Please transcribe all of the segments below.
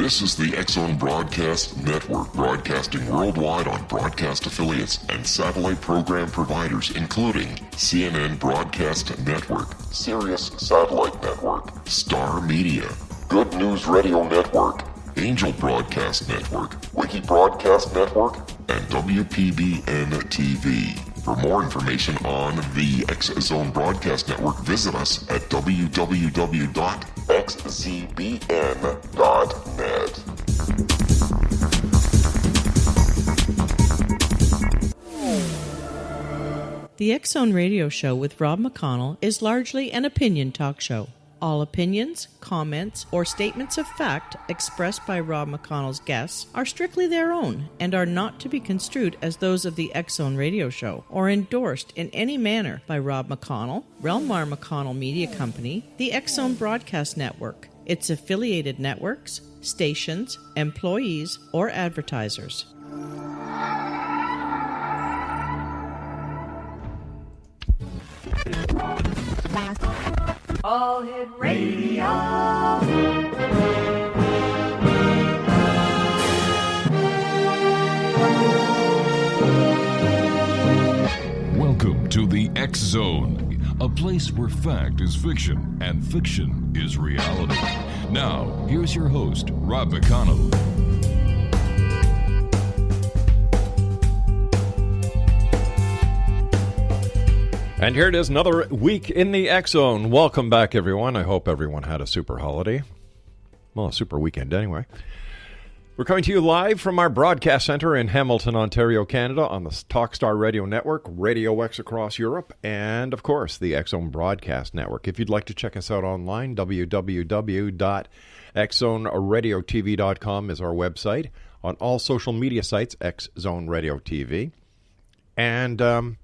This is the X-Zone Broadcast Network, broadcasting worldwide on broadcast affiliates and satellite program providers, including CNN Broadcast Network, Sirius Satellite Network, Star Media, Good News Radio Network, Angel Broadcast Network, Wiki Broadcast Network, and WPBN TV. For more information on the X-Zone Broadcast Network, visit us at www.xzbn.net. The X-Zone Radio Show with Rob McConnell is largely an opinion talk show. All opinions, comments, or statements of fact expressed by Rob McConnell's guests are strictly their own and are not to be construed as those of the X-Zone Radio Show or endorsed in any manner by Rob McConnell, Relmar McConnell Media Company, the X-Zone Broadcast Network, its affiliated networks, stations, employees, or advertisers. All Hit Radio. Welcome to the X-Zone, a place where fact is fiction and fiction is reality. Now, here's your host, Rob McConnell. And here it is, another week in the X-Zone. Welcome back, everyone. I hope everyone had a super holiday. Well, a super weekend, anyway. We're coming to you live from our broadcast center in Hamilton, Ontario, Canada, on the Talkstar Radio Network, Radio X across Europe, and, of course, the X-Zone Broadcast Network. If you'd like to check us out online, www.xzoneradiotv.com is our website. On all social media sites, X-Zone Radio TV. And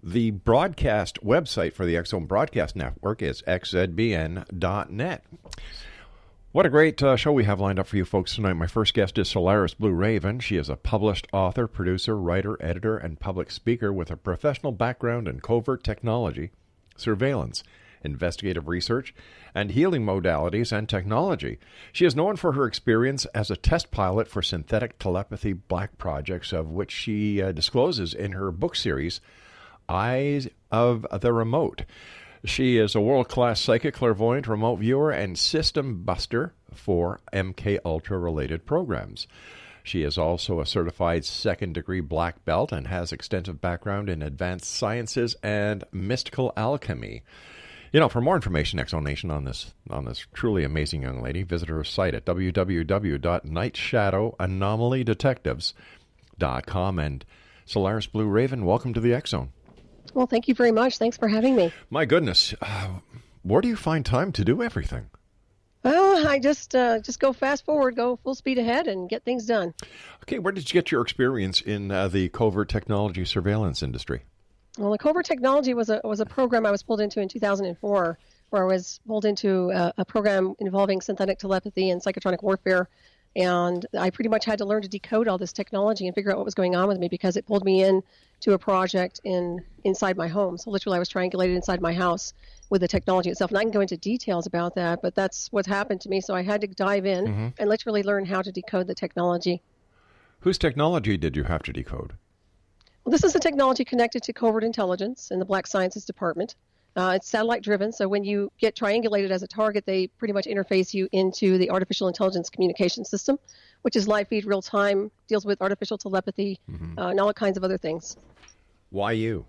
the broadcast website for the X-Zone Broadcast Network is xzbn.net. What a great show we have lined up for you folks tonight. My first guest is Solaris Blueraven. She is a published author, producer, writer, editor, and public speaker with a professional background in covert technology, surveillance, investigative research, and healing modalities and technology. She is known for her experience as a test pilot for synthetic telepathy black projects, of which she discloses in her book series, Eyes of the Remote. She is a world-class psychic, clairvoyant, remote viewer, and system buster for MK Ultra related programs. She is also a certified second-degree black belt and has extensive background in advanced sciences and mystical alchemy. You know, for more information, X-Zone Nation, on this truly amazing young lady, visit her site at www.nightshadowanomalydetectives.com. And Solaris Blueraven, welcome to the X-Zone. Well, thank you very much. Thanks for having me. My goodness, where do you find time to do everything? Well, I just go fast forward, go full speed ahead, and get things done. Okay, where did you get your experience in the covert technology surveillance industry? Well, the covert technology was a program I was pulled into in 2004, where I was pulled into a program involving synthetic telepathy and psychotronic warfare. And I pretty much had to learn to decode all this technology and figure out what was going on with me, because it pulled me in to a project inside my home. So literally I was triangulated inside my house with the technology itself. And I can go into details about that, but that's what happened to me. So I had to dive in and literally learn how to decode the technology. Whose technology did you have to decode? Well, this is the technology connected to covert intelligence in the Black Sciences Department. It's satellite driven, so when you get triangulated as a target, they pretty much interface you into the artificial intelligence communication system, which is live feed, real time, deals with artificial telepathy, and all kinds of other things. Why you?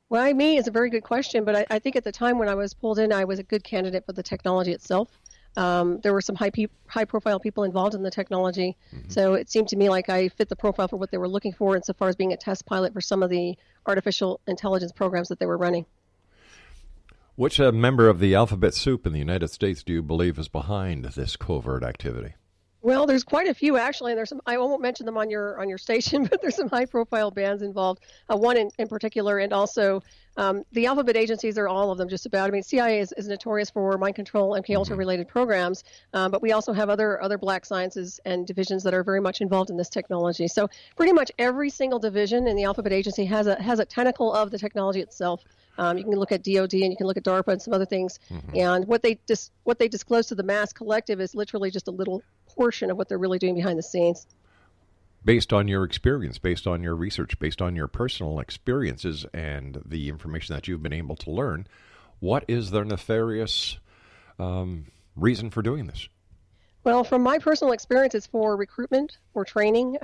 Why me is a very good question, but I think at the time when I was pulled in, I was a good candidate for the technology itself. There were some high-profile people involved in the technology, so it seemed to me like I fit the profile for what they were looking for insofar as being a test pilot for some of the artificial intelligence programs that they were running. Which member of the alphabet soup in the United States do you believe is behind this covert activity? Well, there's quite a few actually, and there's some. I won't mention them on your station, but there's some high-profile bands involved. One in particular, and also the alphabet agencies are all of them just about. I mean, CIA is notorious for mind control, MK Ultra related programs, but we also have other black sciences and divisions that are very much involved in this technology. So pretty much every single division in the alphabet agency has a tentacle of the technology itself. You can look at DOD and you can look at DARPA and some other things. And what they disclose to the mass collective is literally just a little portion of what they're really doing behind the scenes. Based on your experience, based on your research, based on your personal experiences and the information that you've been able to learn, what is their nefarious reason for doing this? Well, from my personal experience, it's for recruitment, for training,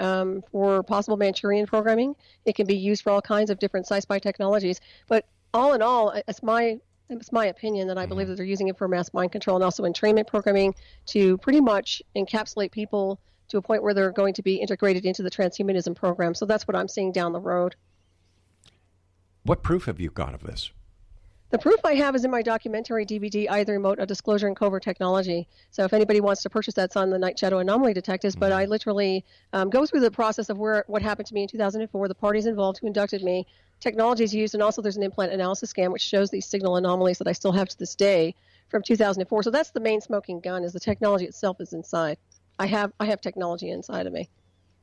for possible Manchurian programming. It can be used for all kinds of different sci-fi technologies. But all in all, it's my opinion that I believe that they're using it for mass mind control and also entrainment programming to pretty much encapsulate people to a point where they're going to be integrated into the transhumanism program. So that's what I'm seeing down the road. What proof have you got of this? The proof I have is in my documentary DVD, I, the Remote, A Disclosure in Covert Technology. So if anybody wants to purchase that, it's on the Night Shadow Anomaly Detectives. But I literally go through the process of what happened to me in 2004, the parties involved who inducted me, technologies used, and also there's an implant analysis scan which shows these signal anomalies that I still have to this day from 2004. So that's the main smoking gun, is the technology itself is inside. I have technology inside of me.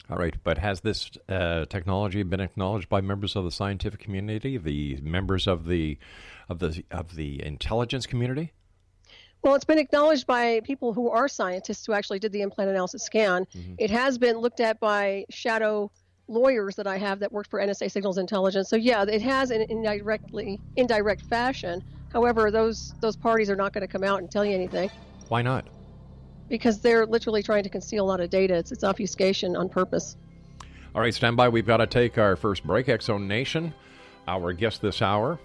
All right, but has this technology been acknowledged by members of the scientific community, the members of the intelligence community? Well, it's been acknowledged by people who are scientists who actually did the implant analysis scan. It has been looked at by shadow lawyers that I have that worked for NSA Signals Intelligence. So yeah, it has in indirect fashion. However, those parties are not going to come out and tell you anything. Why not? Because they're literally trying to conceal a lot of data. It's obfuscation on purpose. All right, stand by. We've got to take our first break. X-Zone Nation. Our guest this hour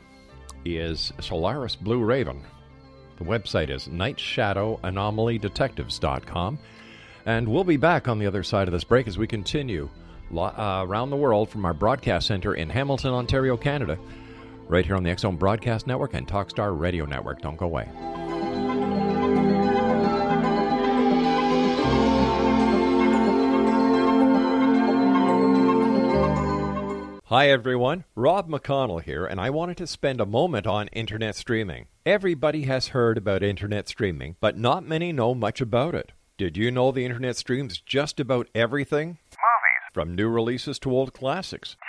is Solaris Blueraven. The website is nightshadowanomalydetectives.com. And we'll be back on the other side of this break as we continue around the world from our broadcast center in Hamilton, Ontario, Canada, right here on the X-Zone Broadcast Network and Talkstar Radio Network. Don't go away. Hi everyone, Rob McConnell here, and I wanted to spend a moment on internet streaming. Everybody has heard about internet streaming, but not many know much about it. Did you know the internet streams just about everything? Movies. From new releases to old classics. TV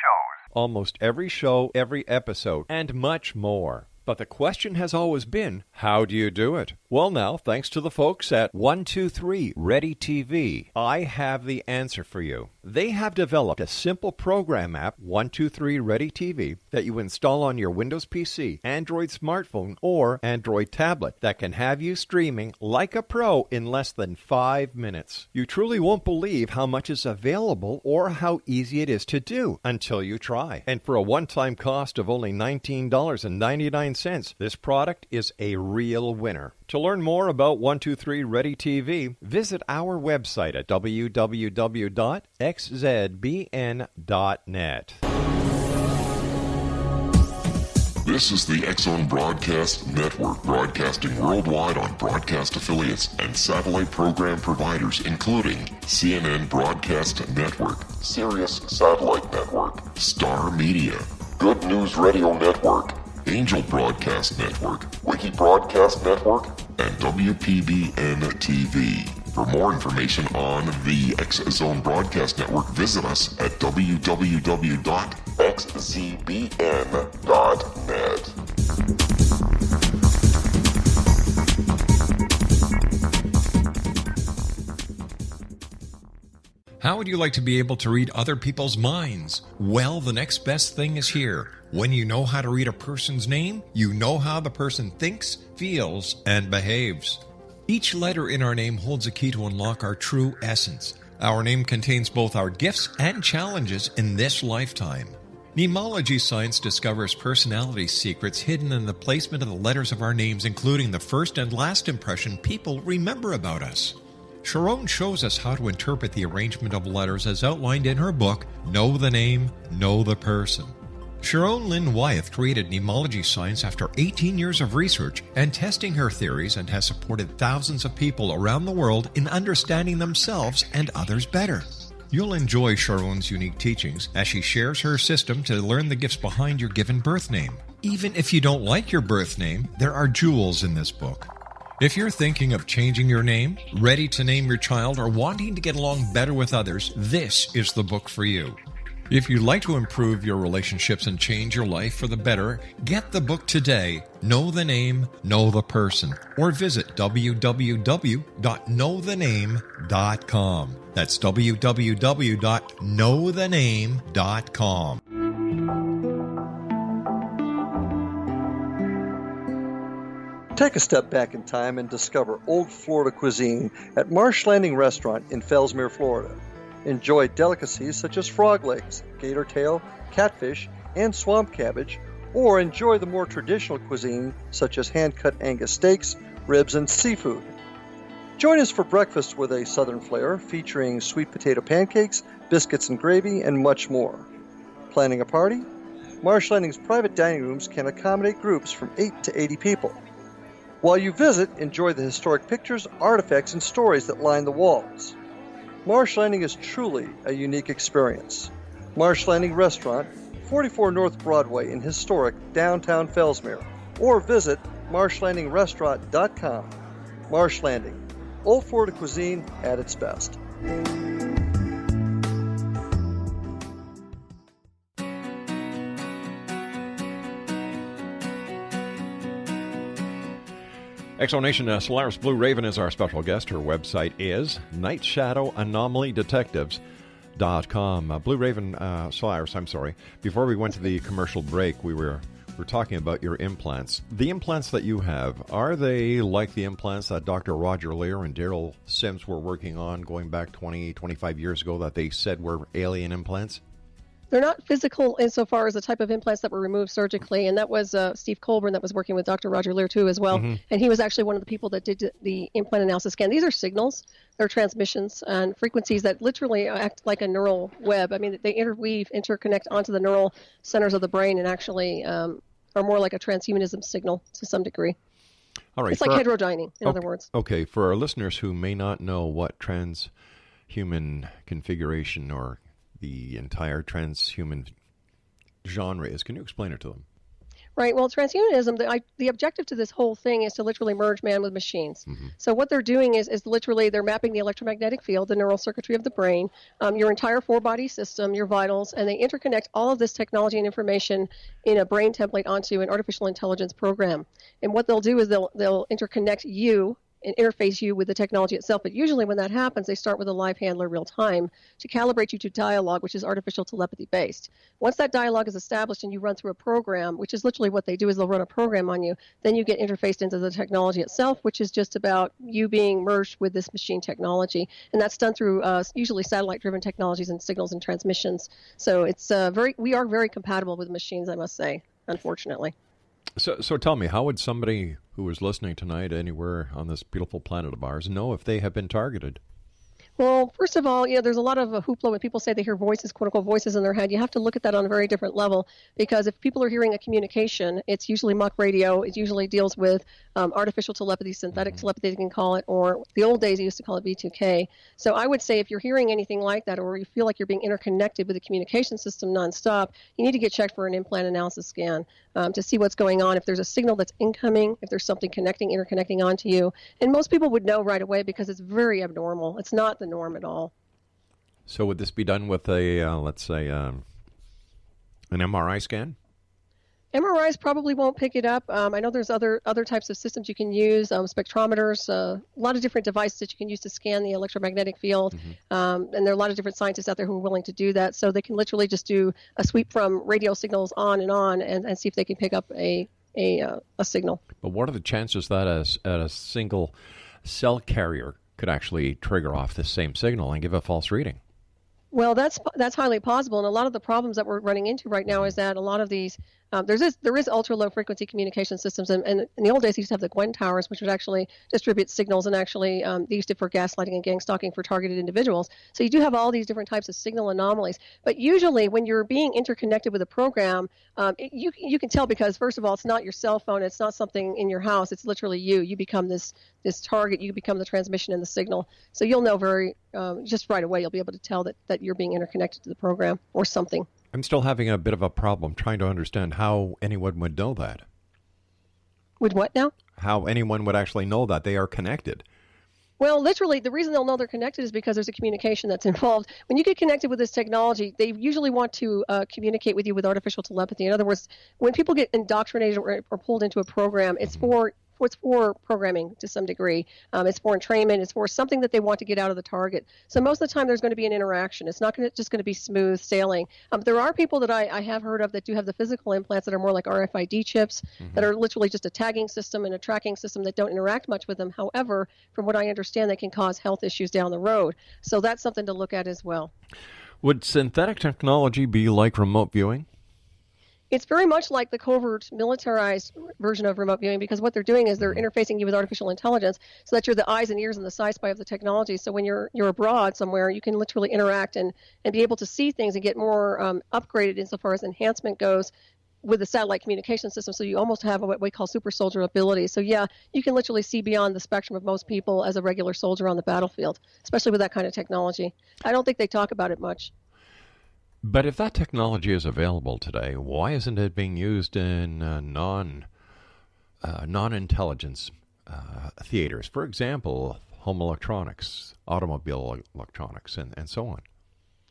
shows. Almost every show, every episode, and much more. But the question has always been, how do you do it? Well now, thanks to the folks at 123 Ready TV, I have the answer for you. They have developed a simple program app, 123 Ready TV, that you install on your Windows PC, Android smartphone, or Android tablet that can have you streaming like a pro in less than 5 minutes. You truly won't believe how much is available or how easy it is to do until you try. And for a one-time cost of only $19.99, this product is a real winner. To learn more about 123 Ready TV, visit our website at www.xzbn.net. This is the X-Zone Broadcast Network, broadcasting worldwide on broadcast affiliates and satellite program providers, including CNN Broadcast Network, Sirius Satellite Network, Star Media, Good News Radio Network, Angel Broadcast Network, Wiki Broadcast Network, and WPBN TV. For more information on the X-Zone Broadcast Network, visit us at www.xzbn.net. How would you like to be able to read other people's minds? Well, the next best thing is here. When you know how to read a person's name, you know how the person thinks, feels, and behaves. Each letter in our name holds a key to unlock our true essence. Our name contains both our gifts and challenges in this lifetime. Mnemology science discovers personality secrets hidden in the placement of the letters of our names, including the first and last impression people remember about us. Sharon shows us how to interpret the arrangement of letters as outlined in her book, Know the Name, Know the Person. Sharon Lynn Wyeth created mnemology science after 18 years of research and testing her theories, and has supported thousands of people around the world in understanding themselves and others better. You'll enjoy Sharon's unique teachings as she shares her system to learn the gifts behind your given birth name. Even if you don't like your birth name, there are jewels in this book. If you're thinking of changing your name, ready to name your child, or wanting to get along better with others, this is the book for you. If you'd like to improve your relationships and change your life for the better, get the book today, Know the Name, Know the Person, or visit www.knowthename.com. That's www.knowthename.com. Take a step back in time and discover old Florida cuisine at Marsh Landing Restaurant in Fellsmere, Florida. Enjoy delicacies such as frog legs, gator tail, catfish, and swamp cabbage, or enjoy the more traditional cuisine such as hand-cut Angus steaks, ribs, and seafood. Join us for breakfast with a southern flair featuring sweet potato pancakes, biscuits and gravy, and much more. Planning a party? Marsh Landing's private dining rooms can accommodate groups from 8 to 80 people. While you visit, enjoy the historic pictures, artifacts, and stories that line the walls. Marsh Landing is truly a unique experience. Marsh Landing Restaurant, 44 North Broadway in historic downtown Fellsmere, or visit marshlandingrestaurant.com. Marsh Landing, old Florida cuisine at its best. Exonation, Solaris Blueraven is our special guest. Her website is nightshadowanomalydetectives.com. Blueraven, Solaris, I'm sorry. Before we went to the commercial break, we were talking about your implants. The implants that you have, are they like the implants that Dr. Roger Lear and Daryl Sims were working on going back 20, 25 years ago that they said were alien implants? They're not physical insofar as the type of implants that were removed surgically, and that was Steve Colburn that was working with Dr. Roger Lear too as well, and he was actually one of the people that did the implant analysis scan. These are signals, they're transmissions and frequencies that literally act like a neural web. I mean, they interconnect onto the neural centers of the brain and actually are more like a transhumanism signal to some degree. All right, it's like heterodyning, in other words. Okay, for our listeners who may not know what transhuman configuration or the entire transhuman genre is, can you explain it to them? Right. Well, transhumanism, the objective to this whole thing is to literally merge man with machines. So what they're doing is literally they're mapping the electromagnetic field, the neural circuitry of the brain, your entire four-body system, your vitals, and they interconnect all of this technology and information in a brain template onto an artificial intelligence program. And what they'll do is they'll interconnect you and interface you with the technology itself. But usually when that happens, they start with a live handler real time to calibrate you to dialogue, which is artificial telepathy based. Once that dialogue is established and you run through a program, which is literally what they do is they'll run a program on you, then you get interfaced into the technology itself, which is just about you being merged with this machine technology. And that's done through usually satellite driven technologies and signals and transmissions. So it's we are very compatible with machines, I must say, unfortunately. So tell me, how would somebody who is listening tonight anywhere on this beautiful planet of ours know if they have been targeted? Well, first of all, there's a lot of hoopla when people say they hear voices, quote-unquote voices in their head. You have to look at that on a very different level, because if people are hearing a communication, it's usually muck radio. It usually deals with artificial telepathy, synthetic telepathy, you can call it, or the old days, you used to call it V2K. So I would say if you're hearing anything like that, or you feel like you're being interconnected with the communication system nonstop, you need to get checked for an implant analysis scan to see what's going on, if there's a signal that's incoming, if there's something interconnecting onto you. And most people would know right away because it's very abnormal. It's not the norm at all. So would this be done with a, let's say, an MRI scan? MRIs probably won't pick it up. I know there's other types of systems you can use, spectrometers, a lot of different devices that you can use to scan the electromagnetic field. And there are a lot of different scientists out there who are willing to do that. So they can literally just do a sweep from radio signals on and see if they can pick up a signal. But what are the chances that a single cell carrier could actually trigger off this same signal and give a false reading? Well, that's highly possible, and a lot of the problems that we're running into right now is that a lot of these there is ultra low frequency communication systems, and in the old days they used to have the Gwen towers, which would actually distribute signals, and actually they used it for gaslighting and gang stalking for targeted individuals. So you do have all these different types of signal anomalies, but usually when you're being interconnected with a program, you can tell, because first of all, it's not your cell phone, it's not something in your house, it's literally you become this target, you become the transmission and the signal. So you'll know very just right away, you'll be able to tell that you're being interconnected to the program or something. I'm still having a bit of a problem trying to understand how anyone would know that. With what now? How anyone would actually know that they are connected. Well, literally, the reason they'll know they're connected is because there's a communication that's involved. When you get connected with this technology, they usually want to communicate with you with artificial telepathy. In other words, when people get indoctrinated or pulled into a program, it's for programming to some degree. It's for entrainment. It's for something that they want to get out of the target. So most of the time, there's going to be an interaction. It's not just going to be smooth sailing. There are people that I have heard of that do have the physical implants that are more like RFID chips that are literally just a tagging system and a tracking system that don't interact much with them. However, from what I understand, they can cause health issues down the road. So that's something to look at as well. Would synthetic technology be like remote viewing? It's very much like the covert militarized version of remote viewing, because what they're doing is they're interfacing you with artificial intelligence so that you're the eyes and ears and the sci-spy of the technology. So when you're abroad somewhere, you can literally interact and be able to see things and get more upgraded insofar as enhancement goes with the satellite communication system. So you almost have what we call super soldier ability. So yeah, you can literally see beyond the spectrum of most people as a regular soldier on the battlefield, especially with that kind of technology. I don't think they talk about it much. But if that technology is available today, why isn't it being used in non-intelligence theaters? For example, home electronics, automobile electronics, and so on.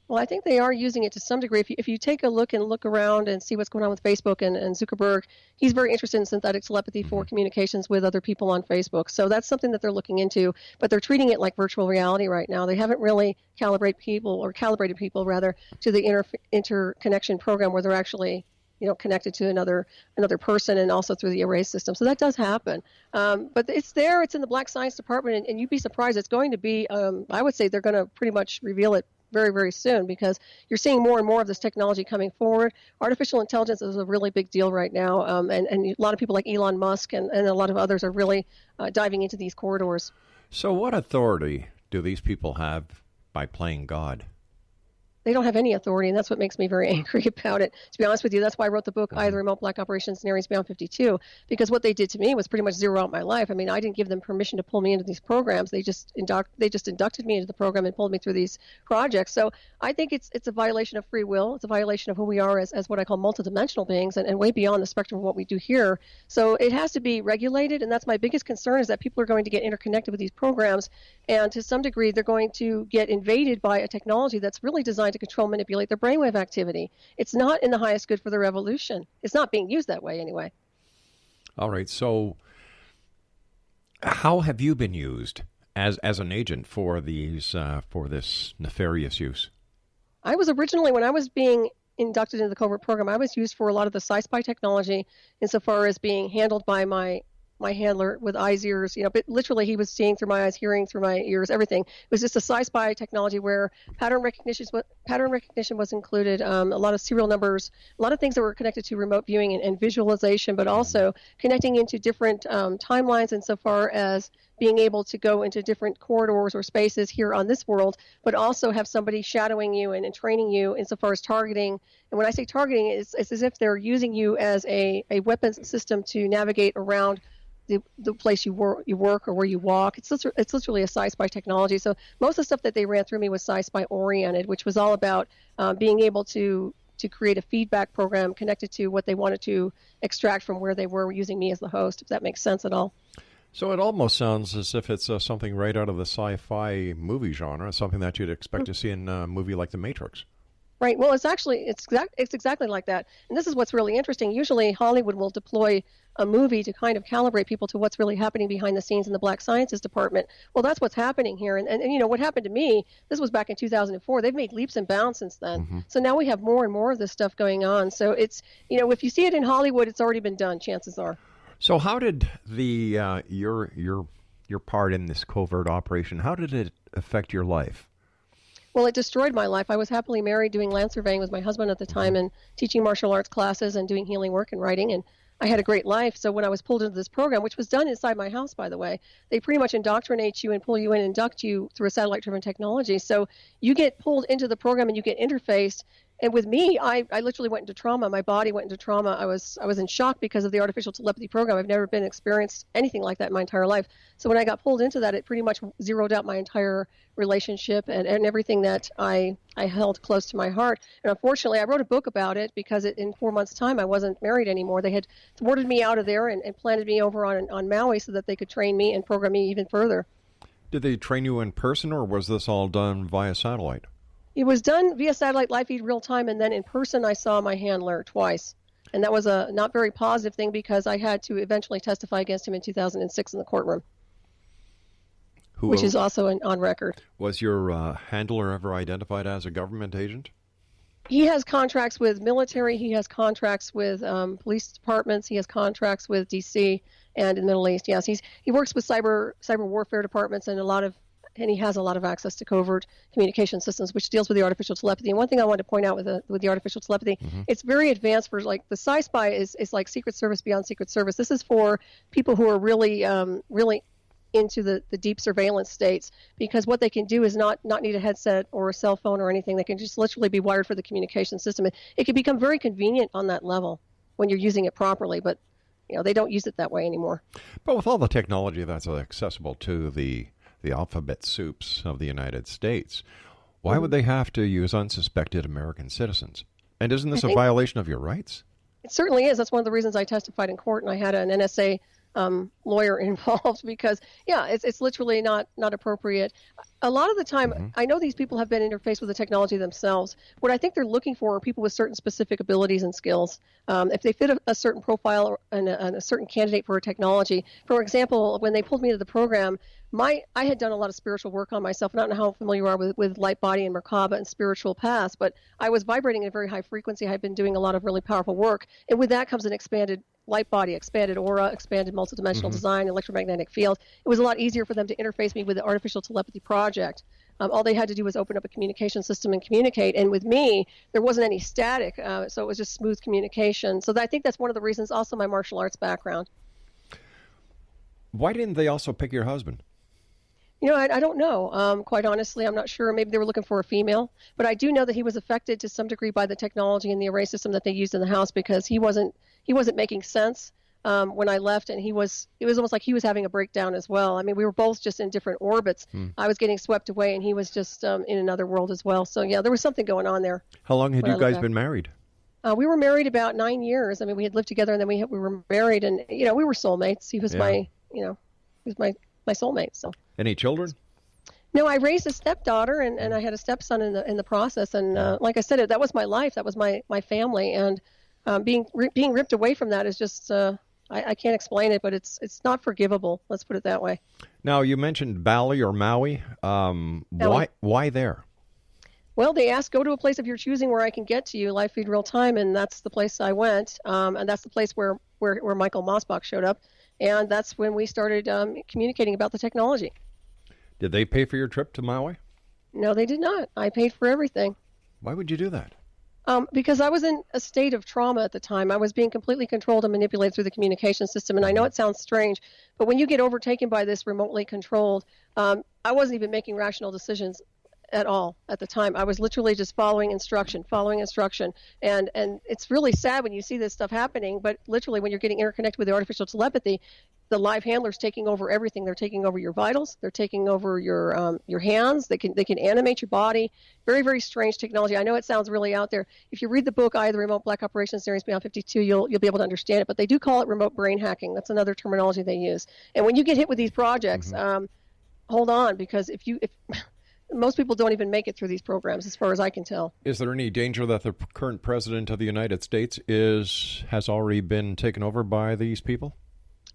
Well, I think they are using it to some degree. If you take a look around and see what's going on with Facebook and Zuckerberg, he's very interested in synthetic telepathy for communications with other people on Facebook. So that's something that they're looking into, but they're treating it like virtual reality right now. They haven't really calibrated people to the interconnection program where they're actually connected to another person, and also through the array system. So that does happen. But it's there. It's in the Black Science Department, and you'd be surprised. It's going to be, I would say they're going to pretty much reveal it very, very soon, because you're seeing more and more of this technology coming forward. Artificial intelligence is a really big deal right now, and a lot of people like Elon Musk and a lot of others are really diving into these corridors. So what authority do these people have by playing God? They don't have any authority, and that's what makes me very angry about it. To be honest with you, that's why I wrote the book, I, the Remote Black Operations Scenarios Beyond 52, because what they did to me was pretty much zero out my life. I mean, I didn't give them permission to pull me into these programs. They just inducted me into the program and pulled me through these projects. So I think it's a violation of free will. It's a violation of who we are as what I call multidimensional beings, and way beyond the spectrum of what we do here. So it has to be regulated, and that's my biggest concern, is that people are going to get interconnected with these programs, and to some degree they're going to get invaded by a technology that's really designed to control, manipulate their brainwave activity. It's not in the highest good for their evolution. It's not being used that way anyway. All right. So how have you been used as an agent for this nefarious use? I was originally, when I was being inducted into the Covert program, I was used for a lot of the sci-spy technology insofar as being handled by my handler with eyes, ears, but literally he was seeing through my eyes, hearing through my ears, everything. It was just a sci-spy technology where pattern recognition was included, a lot of serial numbers, a lot of things that were connected to remote viewing and visualization, but also connecting into different timelines insofar as being able to go into different corridors or spaces here on this world, but also have somebody shadowing you and training you insofar as targeting. And when I say targeting, it's as if they're using you as a weapons system to navigate around the place you work or where you walk. It's literally a sci-spy technology. So most of the stuff that they ran through me was sci-spy oriented, which was all about being able to create a feedback program connected to what they wanted to extract from where they were, using me as the host, if that makes sense at all. So it almost sounds as if it's something right out of the sci-fi movie genre, something that you'd expect to see in a movie like The Matrix. Right. Well, it's exactly like that. And this is what's really interesting. Usually Hollywood will deploy a movie to kind of calibrate people to what's really happening behind the scenes in the Black Sciences Department. Well, that's what's happening here. And what happened to me, this was back in 2004. They've made leaps and bounds since then. Mm-hmm. So now we have more and more of this stuff going on. So it's, if you see it in Hollywood, it's already been done, chances are. So how did your part in this covert operation, how did it affect your life? Well, it destroyed my life. I was happily married, doing land surveying with my husband at the time, and teaching martial arts classes and doing healing work and writing, and I had a great life. So when I was pulled into this program, which was done inside my house, by the way, they pretty much indoctrinate you and pull you in and induct you through a satellite-driven technology. So you get pulled into the program and you get interfaced. And with me, I literally went into trauma. My body went into trauma. I was in shock because of the artificial telepathy program. I've never been experienced anything like that in my entire life. So when I got pulled into that, it pretty much zeroed out my entire relationship and everything that I held close to my heart. And unfortunately, I wrote a book about it because in 4 months' time, I wasn't married anymore. They had thwarted me out of there and planted me over on Maui so that they could train me and program me even further. Did they train you in person, or was this all done via satellite? It was done via satellite, live feed, real time, and then in person I saw my handler twice. And that was a not very positive thing because I had to eventually testify against him in 2006 in the courtroom, which is also on record. Was your handler ever identified as a government agent? He has contracts with military. He has contracts with police departments. He has contracts with D.C. and in the Middle East. Yes, he works with cyber warfare departments and he has a lot of access to covert communication systems, which deals with the artificial telepathy. And one thing I wanted to point out with the artificial telepathy, it's very advanced for like the Sci-Spy is like Secret Service beyond Secret Service. This is for people who are really into the deep surveillance states, because what they can do is not need a headset or a cell phone or anything. They can just literally be wired for the communication system. It can become very convenient on that level when you're using it properly, but they don't use it that way anymore. But with all the technology that's accessible to the alphabet soups of the United States, why would they have to use unsuspected American citizens? And isn't this a violation of your rights? It certainly is. That's one of the reasons I testified in court, and I had an NSA lawyer involved because, it's literally not appropriate. A lot of the time, I know these people have been interfaced with the technology themselves. What I think they're looking for are people with certain specific abilities and skills. If they fit a certain profile and a certain candidate for a technology. For example, when they pulled me into the program, I had done a lot of spiritual work on myself. I don't know how familiar you are with light body and Merkaba and spiritual paths, but I was vibrating at a very high frequency. I had been doing a lot of really powerful work, and with that comes an expanded light body, expanded aura, expanded multidimensional design, electromagnetic field. It was a lot easier for them to interface me with the artificial telepathy project. All they had to do was open up a communication system and communicate. And with me, there wasn't any static, so it was just smooth communication. So I think that's one of the reasons, also my martial arts background. Why didn't they also pick your husband? I don't know. Quite honestly, I'm not sure. Maybe they were looking for a female. But I do know that he was affected to some degree by the technology and the array system that they used in the house, because he wasn't making sense when I left, and it was almost like he was having a breakdown as well. I mean, we were both just in different orbits. I was getting swept away, and he was just in another world as well. So, there was something going on there. How long had you guys been married? We were married about 9 years. I mean, we had lived together, and then we were married, and, we were soulmates. He was my soulmate, so. Any children? No, I raised a stepdaughter, and I had a stepson in the process. And like I said, that was my life. That was my family. And being ripped away from that is just I can't explain it, but it's not forgivable. Let's put it that way. Now, you mentioned Bali or Maui. Why there? Well, they asked, go to a place of your choosing where I can get to you, live feed real time, and that's the place I went. And that's the place where Michael Mossbach showed up. And that's when we started communicating about the technology. Did they pay for your trip to Maui? No, they did not. I paid for everything. Why would you do that? Because I was in a state of trauma at the time. I was being completely controlled and manipulated through the communication system. And I know it sounds strange, but when you get overtaken by this remotely controlled, I wasn't even making rational decisions at all at the time. I was literally just following instruction. And it's really sad when you see this stuff happening, but literally when you're getting interconnected with the artificial telepathy, the live handler's taking over everything. They're taking over your vitals. They're taking over your hands. They can animate your body. Very, very strange technology. I know it sounds really out there. If you read the book, the Remote Black Operations Series Beyond 52, you'll be able to understand it. But they do call it remote brain hacking. That's another terminology they use. And when you get hit with these projects, hold on, because if most people don't even make it through these programs, as far as I can tell. Is there any danger that the current president of the United States has already been taken over by these people?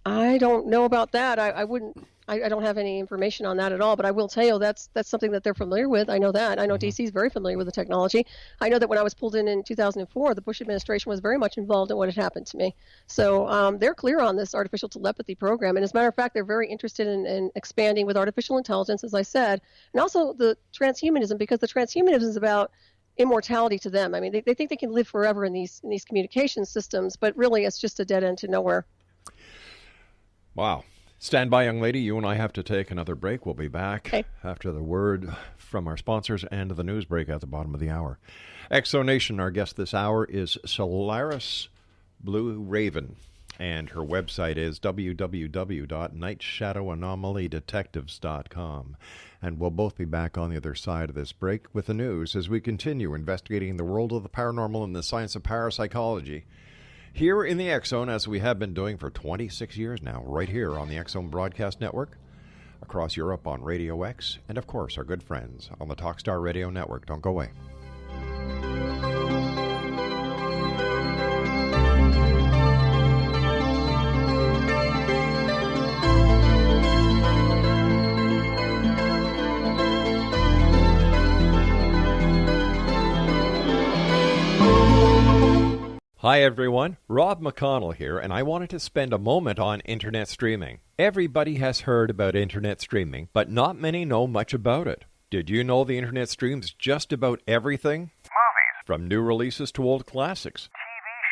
I don't know about that. I don't have any information on that at all, but I will tell you that's something that they're familiar with. I know that. I know DC is very familiar with the technology. I know that when I was pulled in 2004, the Bush administration was very much involved in what had happened to me. So they're clear on this artificial telepathy program. And as a matter of fact, they're very interested in expanding with artificial intelligence, as I said, and also the transhumanism, because the transhumanism is about immortality to them. I mean, they think they can live forever in these communication systems, but really it's just a dead end to nowhere. Wow. Stand by, young lady. You and I have to take another break. We'll be back after the word from our sponsors and the news break at the bottom of the hour. Exonation, our guest this hour is Solaris Blueraven, and her website is www.nightshadowanomalydetectives.com. And we'll both be back on the other side of this break with the news as we continue investigating the world of the paranormal and the science of parapsychology here in the X Zone, as we have been doing for 26 years now, right here on the X Zone Broadcast Network, across Europe on Radio X, and of course our good friends on the Talkstar Radio Network. Don't go away. Hi everyone, Rob McConnell here, and I wanted to spend a moment on internet streaming. Everybody has heard about internet streaming, but not many know much about it. Did you know the internet streams just about everything? Movies. From new releases to old classics. TV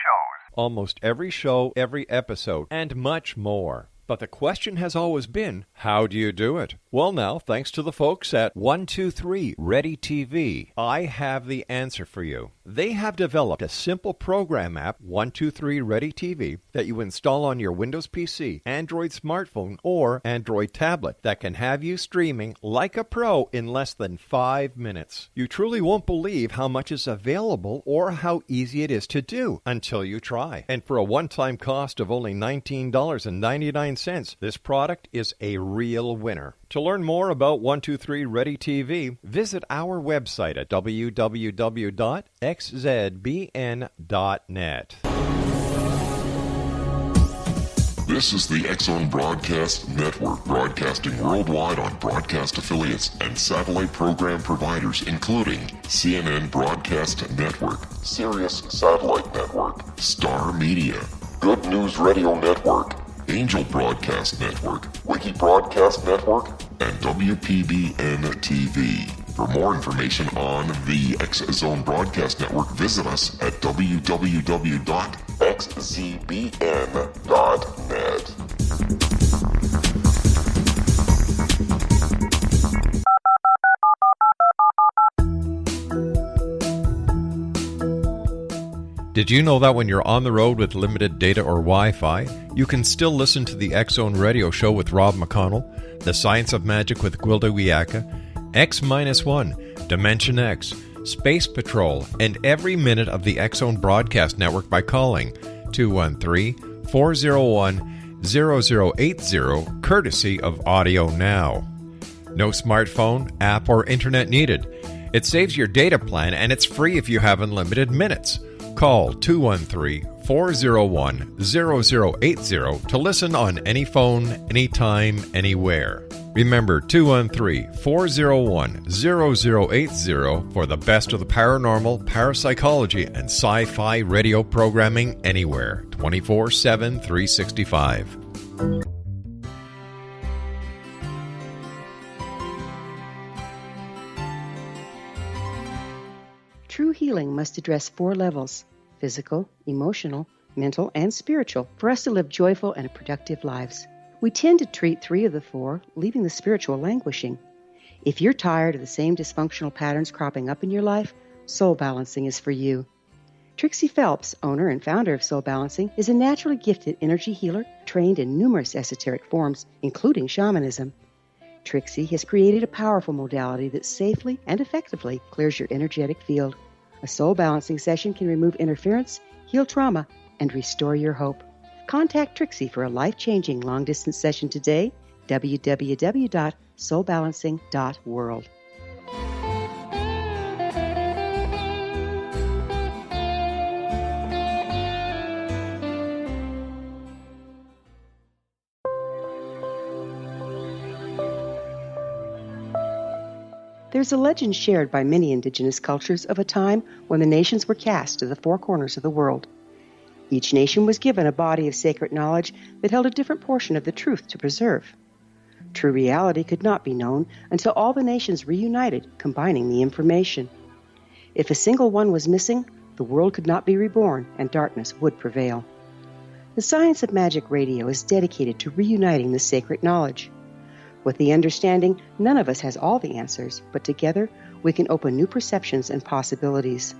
shows. Almost every show, every episode, and much more. But the question has always been, how do you do it? Well now, thanks to the folks at 123 Ready TV, I have the answer for you. They have developed a simple program app, 123 Ready TV, that you install on your Windows PC, Android smartphone, or Android tablet that can have you streaming like a pro in less than 5 minutes. You truly won't believe how much is available or how easy it is to do until you try. And for a one-time cost of only $19.99, this product is a real winner. To learn more about 123 Ready TV, visit our website at www.xzbn.net. This is the X-Zone Broadcast Network, broadcasting worldwide on broadcast affiliates and satellite program providers, including CNN Broadcast Network, Sirius Satellite Network, Star Media, Good News Radio Network, Angel Broadcast Network, Wiki Broadcast Network, and WPBN TV. For more information on the X-Zone Broadcast Network, visit us at www.xzbn.net. Did you know that when you're on the road with limited data or Wi-Fi, you can still listen to the X-Zone Radio Show with Rob McConnell, The Science of Magic with Gwilda Wiyaka, X-1, Dimension X, Space Patrol, and every minute of the X-Zone Broadcast Network by calling 213-401-0080, courtesy of Audio Now. No smartphone, app, or internet needed. It saves your data plan, and it's free if you have unlimited minutes. Call 213-401-0080 to listen on any phone, anytime, anywhere. Remember 213-401-0080 for the best of the paranormal, parapsychology, and sci-fi radio programming anywhere, 24/7, 365. True healing must address 4 levels: physical, emotional, mental, and spiritual, for us to live joyful and productive lives. We tend to treat 3 of the 4, leaving the spiritual languishing. If you're tired of the same dysfunctional patterns cropping up in your life, Soul Balancing is for you. Trixie Phelps, owner and founder of Soul Balancing, is a naturally gifted energy healer trained in numerous esoteric forms, including shamanism. Trixie has created a powerful modality that safely and effectively clears your energetic field. A soul balancing session can remove interference, heal trauma, and restore your hope. Contact Trixie for a life-changing long-distance session today. www.soulbalancing.world. There's a legend shared by many indigenous cultures of a time when the nations were cast to the 4 corners of the world. Each nation was given a body of sacred knowledge that held a different portion of the truth to preserve. True reality could not be known until all the nations reunited, combining the information. If a single one was missing, the world could not be reborn and darkness would prevail. The Science of Magic Radio is dedicated to reuniting the sacred knowledge. With the understanding, none of us has all the answers, but together we can open new perceptions and possibilities.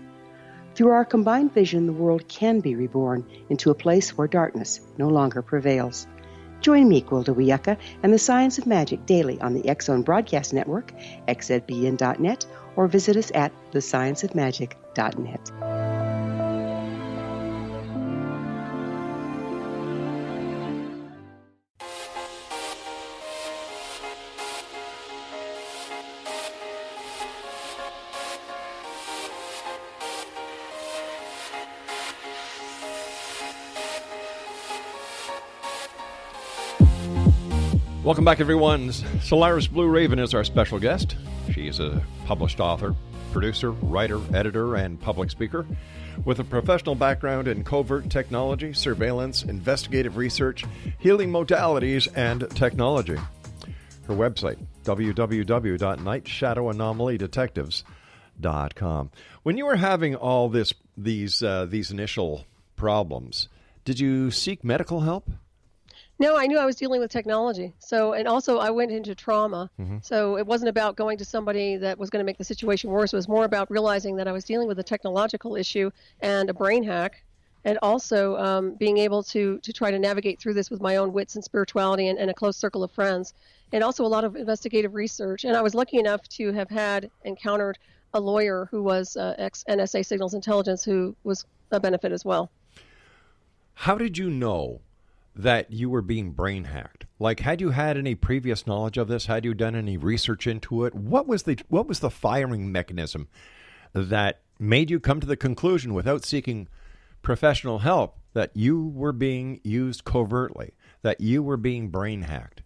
Through our combined vision, the world can be reborn into a place where darkness no longer prevails. Join me, Gwilda Wiyaka, and the Science of Magic daily on the X-Zone Broadcast Network, xzbn.net, or visit us at thescienceofmagic.net. Welcome back, everyone. Solaris Blueraven is our special guest. She is a published author, producer, writer, editor, and public speaker with a professional background in covert technology, surveillance, investigative research, healing modalities, and technology. Her website, www.nightshadowanomalydetectives.com. When you were having all these initial problems, did you seek medical help? No, I knew I was dealing with technology. And also I went into trauma. Mm-hmm. So it wasn't about going to somebody that was going to make the situation worse. It was more about realizing that I was dealing with a technological issue and a brain hack, and also being able to try to navigate through this with my own wits and spirituality and a close circle of friends, and also a lot of investigative research. And I was lucky enough to have encountered a lawyer who was ex-NSA Signals Intelligence, who was a benefit as well. How did you know that you were being brain hacked? Like, had you had any previous knowledge of this? Had you done any research into it? What was the firing mechanism that made you come to the conclusion, without seeking professional help, that you were being used covertly, that you were being brain hacked?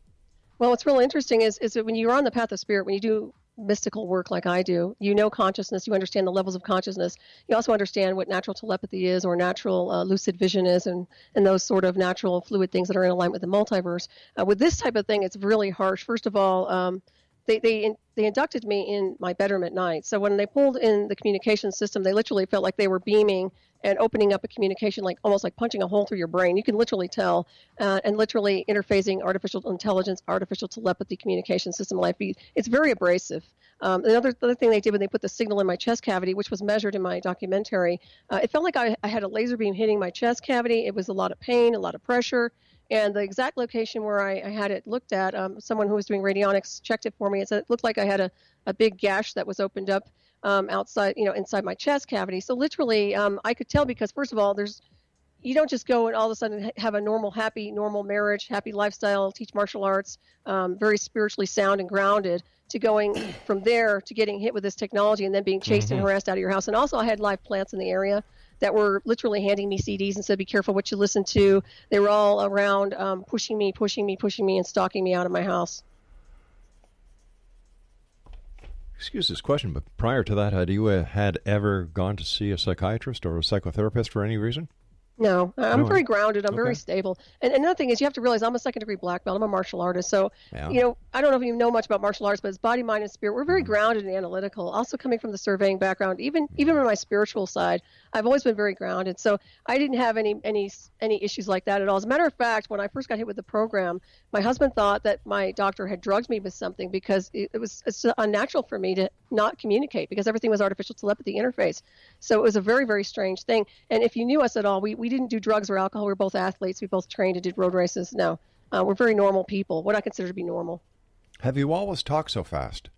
Well, what's really interesting is that when you're on the path of spirit, when you do mystical work like I do, you know consciousness, you understand the levels of consciousness. You also understand what natural telepathy is, or natural lucid vision is, and those sort of natural fluid things that are in alignment with the multiverse. With this type of thing, it's really harsh. First of all, they inducted me in my bedroom at night. So when they pulled in the communication system, they literally felt like they were beaming and opening up a communication, like almost like punching a hole through your brain. You can literally tell, and literally interfacing artificial intelligence, artificial telepathy communication system life. It's very abrasive. Another thing they did when they put the signal in my chest cavity, which was measured in my documentary, it felt like I had a laser beam hitting my chest cavity. It was a lot of pain, a lot of pressure. And the exact location where I had it looked at, someone who was doing radionics checked it for me. It looked like I had a big gash that was opened up outside, inside my chest cavity. So literally, I could tell, because first of all, you don't just go and all of a sudden have a normal marriage, happy lifestyle, teach martial arts, very spiritually sound and grounded, to going from there to getting hit with this technology and then being chased and harassed out of your house. And also I had live plants in the area that were literally handing me CDs and said, be careful what you listen to. They were all around pushing me, and stalking me out of my house. Excuse this question, but prior to that, had you had ever gone to see a psychiatrist or a psychotherapist for any reason? No, I'm very grounded. I'm very stable. And another thing is, you have to realize I'm a second-degree black belt. I'm a martial artist. So, I don't know if you know much about martial arts, but it's body, mind, and spirit. We're very grounded and analytical. Also coming from the surveying background, even on my spiritual side, I've always been very grounded. So I didn't have any issues like that at all. As a matter of fact, when I first got hit with the program, my husband thought that my doctor had drugged me with something, because it's unnatural for me to not communicate, because everything was artificial telepathy interface. So it was a very, very strange thing. And if you knew us at all, we didn't do drugs or alcohol. We were both athletes. We both trained and did road races. No, we're very normal people, what I consider to be normal. Have you always talked so fast?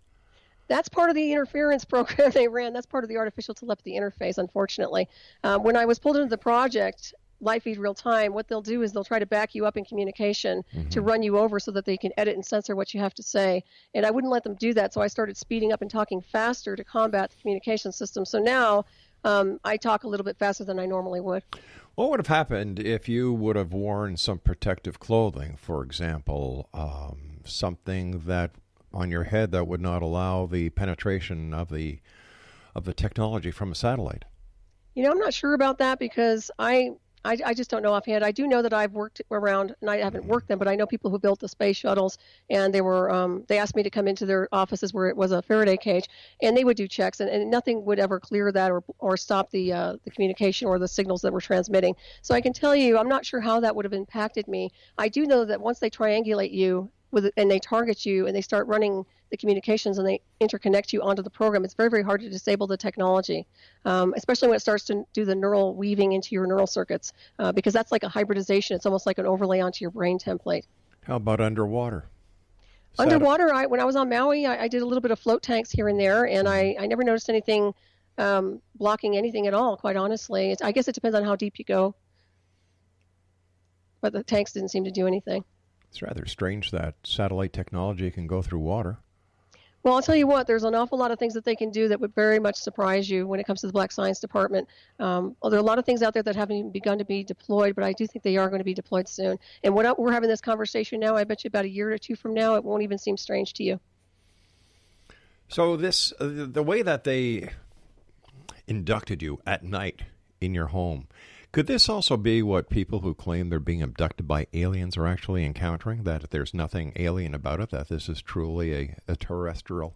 That's part of the interference program they ran. That's part of the artificial telepathy interface, unfortunately. When I was pulled into the project, Live Feed Real Time, what they'll do is they'll try to back you up in communication to run you over so that they can edit and censor what you have to say. And I wouldn't let them do that, so I started speeding up and talking faster to combat the communication system. So now I talk a little bit faster than I normally would. What would have happened if you would have worn some protective clothing, for example, something that on your head that would not allow the penetration of the technology from a satellite? I'm not sure about that, because I just don't know offhand. I do know that I've worked around, and I haven't worked them, but I know people who built the space shuttles, and they asked me to come into their offices where it was a Faraday cage, and they would do checks, and nothing would ever clear that or stop the communication or the signals that were transmitting. So I can tell you, I'm not sure how that would have impacted me. I do know that once they triangulate you and they target you and they start running the communications and they interconnect you onto the program, it's very, very hard to disable the technology, especially when it starts to do the neural weaving into your neural circuits, because that's like a hybridization. It's almost like an overlay onto your brain template. How about underwater? Underwater, when I was on Maui, I did a little bit of float tanks here and there, and I never noticed anything blocking anything at all, quite honestly. I guess it depends on how deep you go. But the tanks didn't seem to do anything. It's rather strange that satellite technology can go through water. Well, I'll tell you what, there's an awful lot of things that they can do that would very much surprise you when it comes to the Black Science Department. Well, there are a lot of things out there that haven't even begun to be deployed, but I do think they are going to be deployed soon. And we're having this conversation now, I bet you about a year or two from now, it won't even seem strange to you. So the way that they inducted you at night in your home, could this also be what people who claim they're being abducted by aliens are actually encountering, that there's nothing alien about it, that this is truly a terrestrial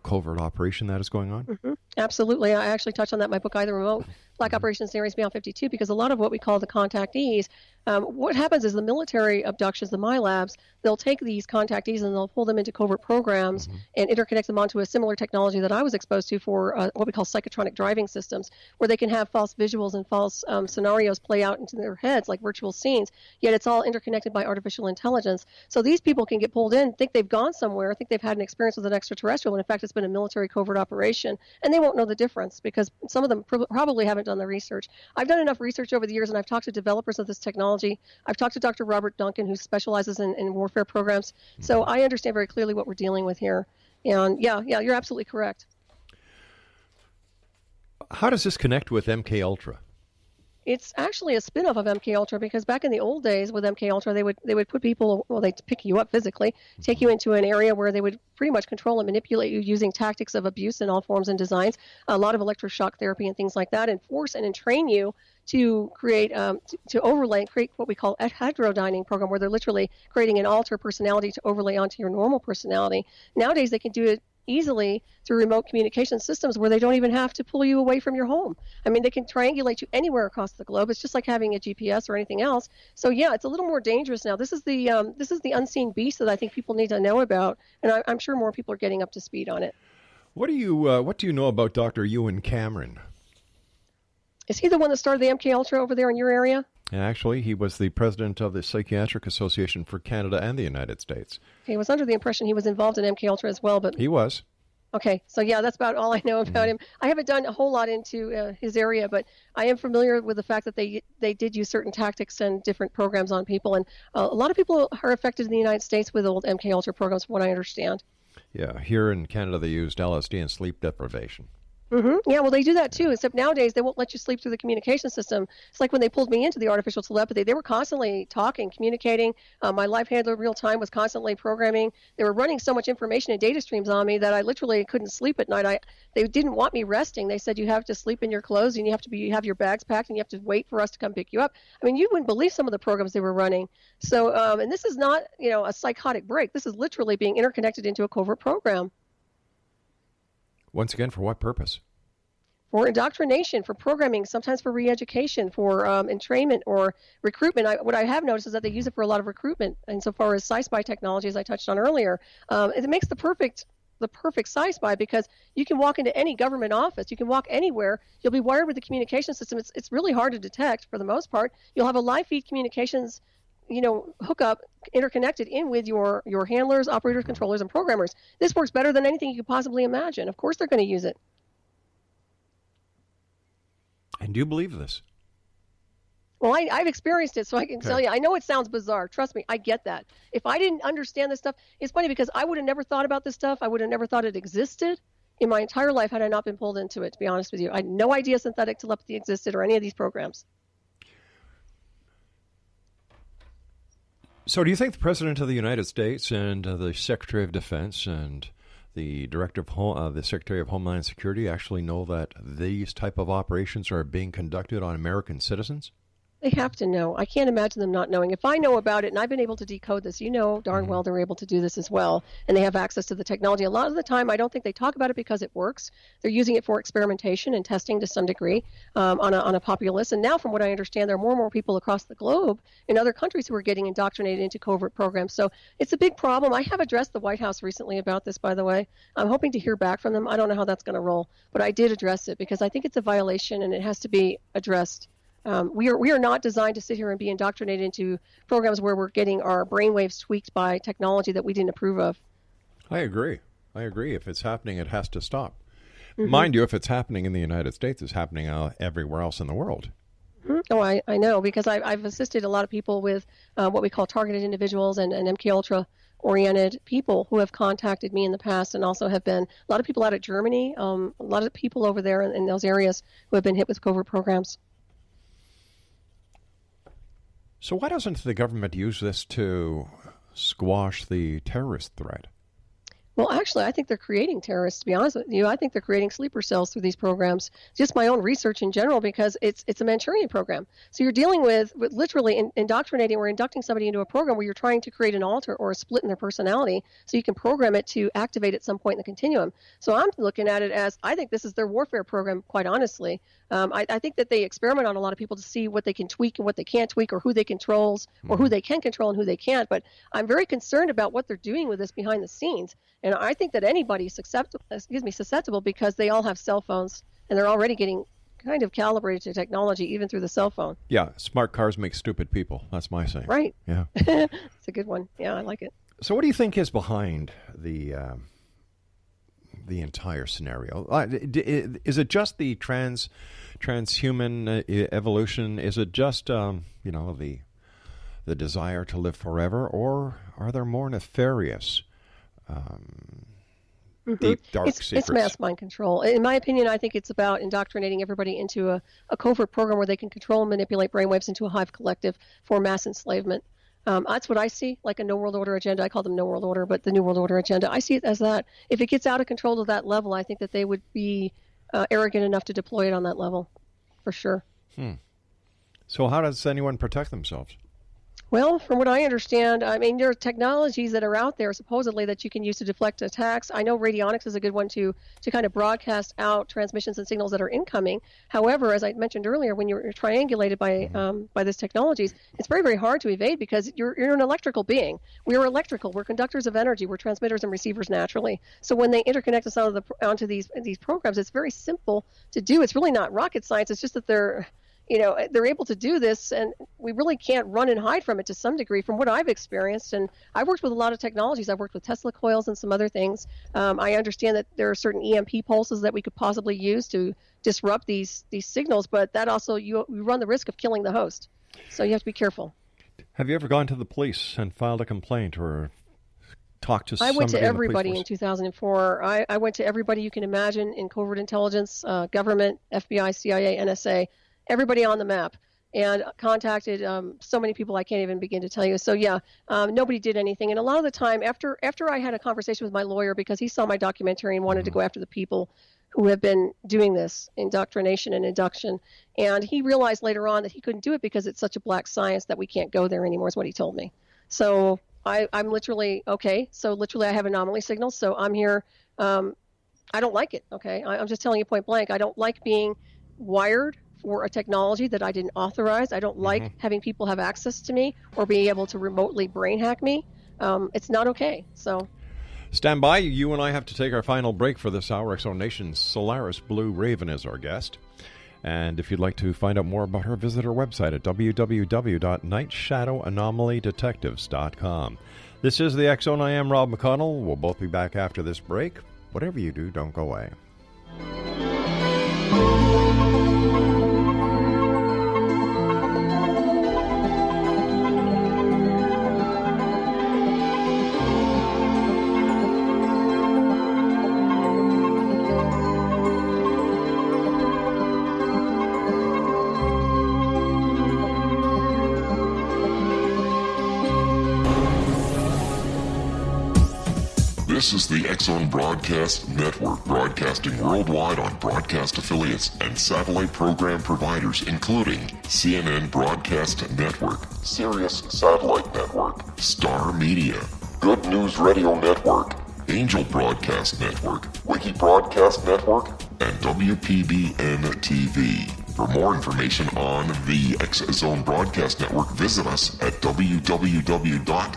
covert operation that is going on? Mm-hmm. Absolutely. I actually touched on that in my book, Either Remote, Black Operations Series Beyond 52, because a lot of what we call the contactees, what happens is the military abductions, the MILABs, they'll take these contactees and they'll pull them into covert programs and interconnect them onto a similar technology that I was exposed to for what we call psychotronic driving systems, where they can have false visuals and false scenarios play out into their heads like virtual scenes, yet it's all interconnected by artificial intelligence. So these people can get pulled in, think they've gone somewhere, think they've had an experience with an extraterrestrial, when in fact it's been a military covert operation, and they won't know the difference because some of them probably haven't done the research. I've done enough research over the years, and I've talked to developers of this technology. I've talked to Dr. Robert Duncan, who specializes in warfare programs. So I understand very clearly what we're dealing with here. And yeah, you're absolutely correct. How does this connect with MK Ultra? It's actually a spin-off of MK Ultra, because back in the old days with MK Ultra, they would put people, well, they'd pick you up physically, take you into an area where they would pretty much control and manipulate you using tactics of abuse in all forms and designs, a lot of electroshock therapy and things like that, and force and train you to create, to overlay and create what we call a heterodyning program, where they're literally creating an alter personality to overlay onto your normal personality. Nowadays, they can do it easily through remote communication systems where they don't even have to pull you away from your home. I mean, they can triangulate you anywhere across the globe. It's just like having a GPS or anything else. So yeah, it's a little more dangerous now. This is the unseen beast that I think people need to know about, and I'm sure more people are getting up to speed on it. What do you know about Dr. Ewan Cameron? Is he the one that started the MK Ultra over there in your area? Actually, he was the president of the Psychiatric Association for Canada and the United States. He was under the impression he was involved in MK Ultra as well, but he was. Okay, so yeah, that's about all I know about him. I haven't done a whole lot into his area, but I am familiar with the fact that they did use certain tactics and different programs on people, and a lot of people are affected in the United States with old MK Ultra programs, from what I understand. Yeah, here in Canada they used LSD and sleep deprivation. Mm-hmm. Yeah, well, they do that too, except nowadays they won't let you sleep through the communication system. It's like when they pulled me into the artificial telepathy, they were constantly talking, communicating. My life handler real time was constantly programming. They were running so much information and data streams on me that I literally couldn't sleep at night. They didn't want me resting. They said you have to sleep in your clothes and you have your bags packed and you have to wait for us to come pick you up. I mean, you wouldn't believe some of the programs they were running. So, and this is not, a psychotic break. This is literally being interconnected into a covert program. Once again, for what purpose? For indoctrination, for programming, sometimes for re-education, for entrainment or recruitment. What I have noticed is that they use it for a lot of recruitment. Insofar as sci-spy technology, as I touched on earlier, it makes the perfect sci-spy, because you can walk into any government office, you can walk anywhere, you'll be wired with the communication system. It's really hard to detect for the most part. You'll have a live feed communications hookup interconnected in with your handlers, operators, controllers, and programmers. This works better than anything you could possibly imagine. Of course they're going to use it. And do you believe this? Well, I've experienced it, so I can tell you. I know it sounds bizarre. Trust me, I get that. If I didn't understand this stuff, it's funny because I would have never thought about this stuff. I would have never thought it existed in my entire life had I not been pulled into it, to be honest with you. I had no idea synthetic telepathy existed or any of these programs. So do you think the President of the United States and the Secretary of Defense and the Director of the Secretary of Homeland Security actually know that these type of operations are being conducted on American citizens? They have to know. I can't imagine them not knowing. If I know about it, and I've been able to decode this, darn well they're able to do this as well, and they have access to the technology. A lot of the time, I don't think they talk about it because it works. They're using it for experimentation and testing to some degree on a populace. And now, from what I understand, there are more and more people across the globe in other countries who are getting indoctrinated into covert programs. So it's a big problem. I have addressed the White House recently about this, by the way. I'm hoping to hear back from them. I don't know how that's going to roll, but I did address it because I think it's a violation and it has to be addressed. We are not designed to sit here and be indoctrinated into programs where we're getting our brainwaves tweaked by technology that we didn't approve of. I agree. If it's happening, it has to stop. Mm-hmm. Mind you, if it's happening in the United States, it's happening everywhere else in the world. Mm-hmm. Oh, I know, because I've assisted a lot of people with what we call targeted individuals and MK Ultra oriented people who have contacted me in the past, and also have been a lot of people out of Germany, a lot of people over there in those areas who have been hit with covert programs. So why doesn't the government use this to squash the terrorist threat? Well, actually, I think they're creating terrorists, to be honest with you. I think they're creating sleeper cells through these programs. Just my own research in general, because it's a Manchurian program. So you're dealing with literally indoctrinating or inducting somebody into a program where you're trying to create an alter or a split in their personality so you can program it to activate at some point in the continuum. So I'm looking at it as, I think this is their warfare program, quite honestly. I think that they experiment on a lot of people to see what they can tweak and what they can't tweak, or who they controls, or who they can control and who they can't. But I'm very concerned about what they're doing with this behind the scenes. And I think that anybody's susceptible, because they all have cell phones and they're already getting kind of calibrated to technology, even through the cell phone. Yeah, smart cars make stupid people. That's my saying. Right. Yeah. It's a good one. Yeah, I like it. So what do you think is behind the entire scenario? Is it just the transhuman evolution? Is it just the desire to live forever, or are there more nefarious, deep, dark secrets? It's mass mind control. In my opinion, I think it's about indoctrinating everybody into a covert program where they can control and manipulate brainwaves into a hive collective for mass enslavement. That's what I see, like a New World Order agenda. I call them New World Order, but the New World Order agenda, I see it as that. If it gets out of control to that level, I think that they would be arrogant enough to deploy it on that level, for sure. So how does anyone protect themselves? Well, from what I understand, I mean, there are technologies that are out there supposedly that you can use to deflect attacks. I know radionics is a good one to kind of broadcast out transmissions and signals that are incoming. However, as I mentioned earlier, when you're triangulated by these technologies, it's very, very hard to evade, because you're an electrical being. We are electrical. We're conductors of energy. We're transmitters and receivers naturally. So when they interconnect us onto these programs, it's very simple to do. It's really not rocket science. It's just that they're able to do this, and we really can't run and hide from it to some degree, from what I've experienced. And I've worked with a lot of technologies. I've worked with Tesla coils and some other things. I understand that there are certain EMP pulses that we could possibly use to disrupt these signals, but that also, you run the risk of killing the host. So you have to be careful. Have you ever gone to the police and filed a complaint, or talked to somebody? I went to everybody in in 2004. I went to everybody you can imagine in covert intelligence, government, FBI, CIA, NSA, everybody on the map, and contacted so many people I can't even begin to tell you. So yeah, nobody did anything. And a lot of the time, after I had a conversation with my lawyer, because he saw my documentary and wanted to go after the people who have been doing this indoctrination and induction, and he realized later on that he couldn't do it because it's such a black science that we can't go there anymore, is what he told me. So I'm literally, okay, so literally I have anomaly signals, so I'm here. I don't like it, okay? I'm just telling you point blank. I don't like being wired for a technology that I didn't authorize. I don't like having people have access to me or being able to remotely brain hack me. It's not okay. So, stand by. You and I have to take our final break for this hour. X-Zone Nation's Solaris Blueraven is our guest. And if you'd like to find out more about her, visit her website at www.nightshadowanomalydetectives.com. This is the X-Zone. I am Rob McConnell. We'll both be back after this break. Whatever you do, don't go away. This is the X-Zone Broadcast Network, broadcasting worldwide on broadcast affiliates and satellite program providers, including CNN Broadcast Network, Sirius Satellite Network, Star Media, Good News Radio Network, Angel Broadcast Network, Wiki Broadcast Network, and WPBN TV. For more information on the X-Zone Broadcast Network, visit us at www.xzbn.net.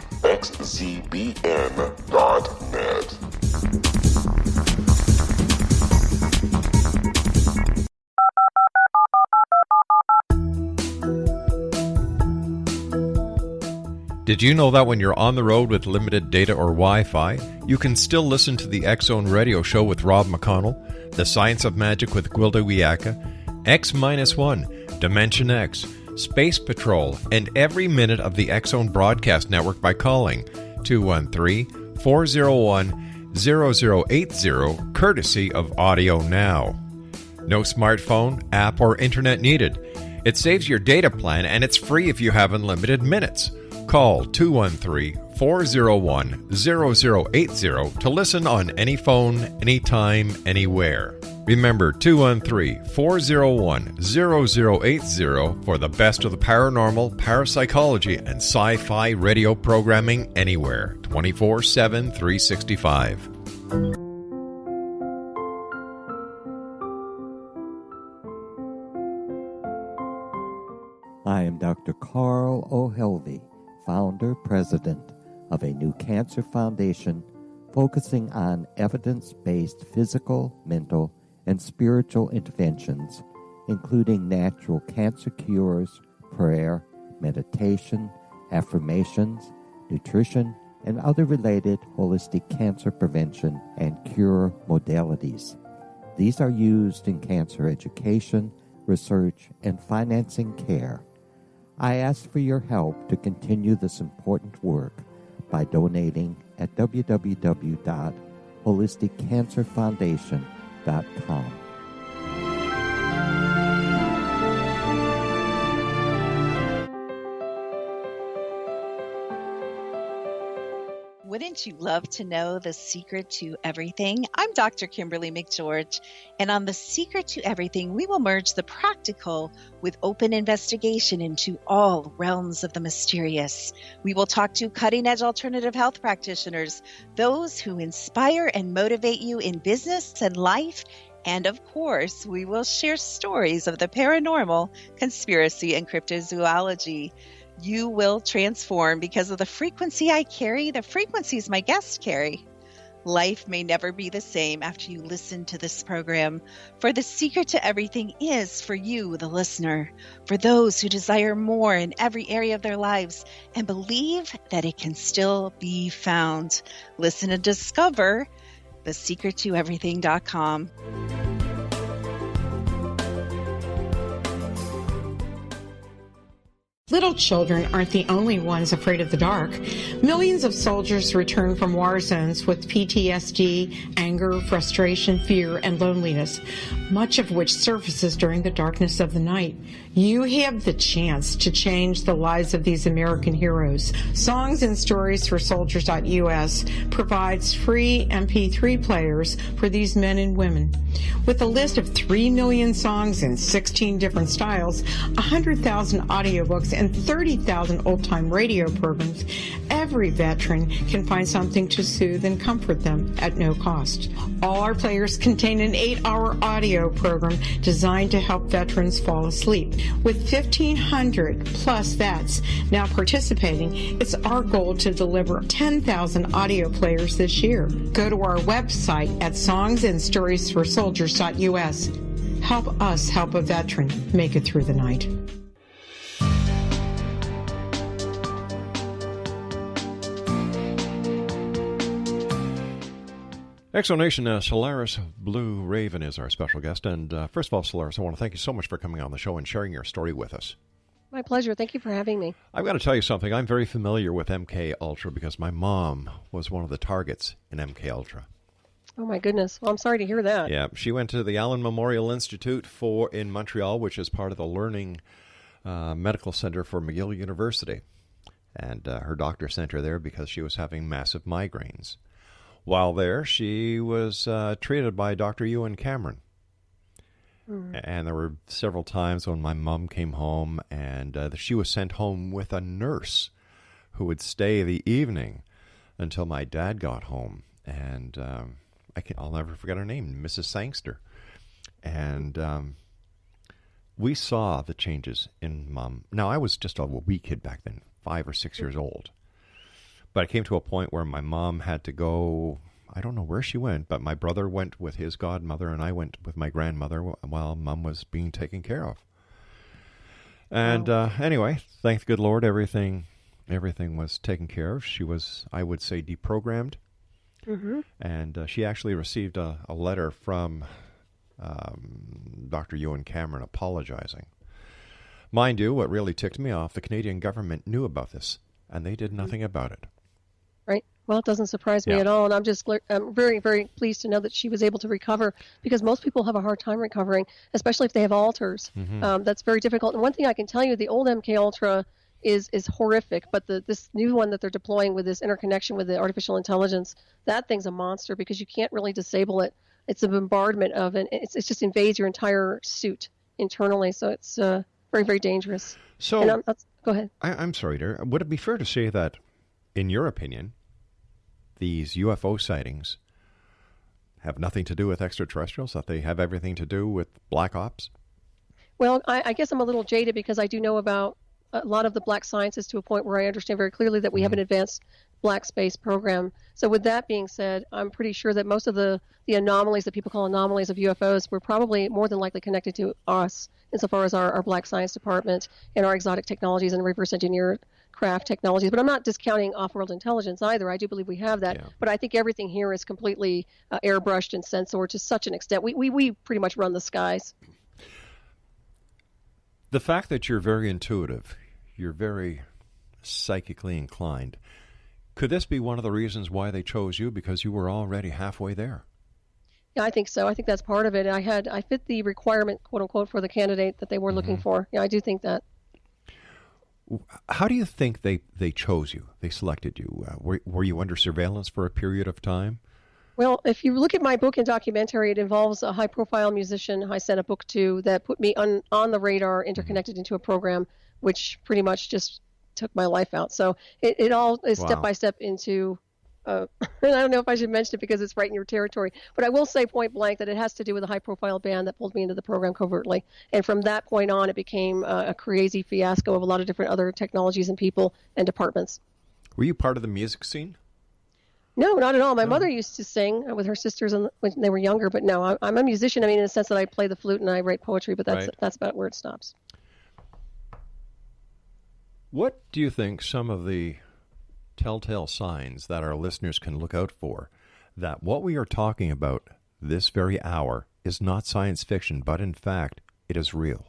Did you know that when you're on the road with limited data or Wi-Fi, you can still listen to the X-Zone Radio Show with Rob McConnell, The Science of Magic with Gwilda Wiyaka, X-1, Dimension X, Space Patrol, and every minute of the X-Zone Broadcast Network by calling 213-401-0080, courtesy of Audio Now. No smartphone, app, or internet needed. It saves your data plan, and it's free if you have unlimited minutes. Call 213-401-0080 to listen on any phone, anytime, anywhere. Remember, 213-401-0080 for the best of the paranormal, parapsychology, and sci-fi radio programming anywhere, 24/7, 365. I am Dr. Carl O'Helvey, founder, president of a new cancer foundation focusing on evidence-based physical, mental, and spiritual interventions, including natural cancer cures, prayer, meditation, affirmations, nutrition, and other related holistic cancer prevention and cure modalities. These are used in cancer education, research, and financing care. I ask for your help to continue this important work by donating at www.holisticcancerfoundation.com. Wouldn't you love to know the secret to everything? I'm Dr. Kimberly McGeorge, and on The Secret to Everything, we will merge the practical with open investigation into all realms of the mysterious. We will talk to cutting-edge alternative health practitioners, those who inspire and motivate you in business and life, and of course, we will share stories of the paranormal, conspiracy, and cryptozoology. You will transform because of the frequency I carry, the frequencies my guests carry. Life may never be the same after you listen to this program, for the secret to everything is for you, the listener, for those who desire more in every area of their lives and believe that it can still be found. Listen and discover thesecrettoeverything.com. Little children aren't the only ones afraid of the dark. Millions of soldiers return from war zones with PTSD, anger, frustration, fear, and loneliness, much of which surfaces during the darkness of the night. You have the chance to change the lives of these American heroes. Songs and Stories for Soldiers.us provides free MP3 players for these men and women. With a list of 3 million songs in 16 different styles, 100,000 audiobooks, and 30,000 old-time radio programs, every veteran can find something to soothe and comfort them at no cost. All our players contain an 8-hour audio program designed to help veterans fall asleep. With 1,500 plus vets now participating, it's our goal to deliver 10,000 audio players this year. Go to our website at songsandstoriesforsoldiers.us. Help us help a veteran make it through the night. Exonation, Solaris Blueraven is our special guest. And first of all, Solaris, I want to thank you so much for coming on the show and sharing your story with us. My pleasure. Thank you for having me. I've got to tell you something. I'm very familiar with MK Ultra because my mom was one of the targets in MK Ultra. Oh, my goodness. Well, I'm sorry to hear that. Yeah, she went to the Allen Memorial Institute in Montreal, which is part of the Learning Medical Center for McGill University. And her doctor sent her there because she was having massive migraines. While there, she was treated by Dr. Ewan Cameron. And there were several times when my mom came home and she was sent home with a nurse who would stay the evening until my dad got home. And I'll never forget her name, Mrs. Sangster. And we saw the changes in Mom. Now, I was just a wee kid back then, 5 or 6 years old. But it came to a point where my mom had to go, I don't know where she went, but my brother went with his godmother and I went with my grandmother while Mom was being taken care of. And anyway, thank the good Lord, everything was taken care of. She was, I would say, deprogrammed. Mm-hmm. And she actually received a letter from Dr. Ewan Cameron apologizing. Mind you, what really ticked me off, the Canadian government knew about this, and they did nothing about it. Right. Well, it doesn't surprise me at all, and I'm very, very pleased to know that she was able to recover, because most people have a hard time recovering, especially if they have alters. That's very difficult. And one thing I can tell you, the old MK Ultra is horrific, but this new one that they're deploying with this interconnection with the artificial intelligence, that thing's a monster, because you can't really disable it. It's a bombardment of it. It just invades your entire suit internally, so it's very, very dangerous. So, go ahead. I'm sorry, dear. Would it be fair to say that, in your opinion, these UFO sightings have nothing to do with extraterrestrials, that they have everything to do with black ops? Well, I guess I'm a little jaded, because I do know about a lot of the black sciences to a point where I understand very clearly that we have an advanced black space program. So with that being said, I'm pretty sure that most of the anomalies that people call anomalies of UFOs were probably more than likely connected to us, insofar as our black science department and our exotic technologies and reverse engineer craft technologies. But I'm not discounting off-world intelligence either. I do believe we have that. But I think everything here is completely airbrushed and censored to such an extent. We pretty much run the skies. The fact that you're very intuitive, you're very psychically inclined, could this be one of the reasons why they chose you, because you were already halfway there? Yeah, I think so. I think that's part of it. I fit the requirement, quote unquote, for the candidate that they were looking for. Yeah, I do think that. How do you think they chose you? They selected you. Were you under surveillance for a period of time? Well, if you look at my book and documentary, it involves a high-profile musician I sent a book to that put me on the radar, interconnected into a program, which pretty much just took my life out. So it all is step-by-step into, and I don't know if I should mention it because it's right in your territory, but I will say point blank that it has to do with a high-profile band that pulled me into the program covertly. And from that point on, it became a crazy fiasco of a lot of different other technologies and people and departments. Were you part of the music scene? No, not at all. My mother used to sing with her sisters when they were younger, but no, I'm a musician. I mean, in the sense that I play the flute and I write poetry, but that's about where it stops. What do you think some of the telltale signs that our listeners can look out for, that what we are talking about this very hour is not science fiction, but in fact, it is real?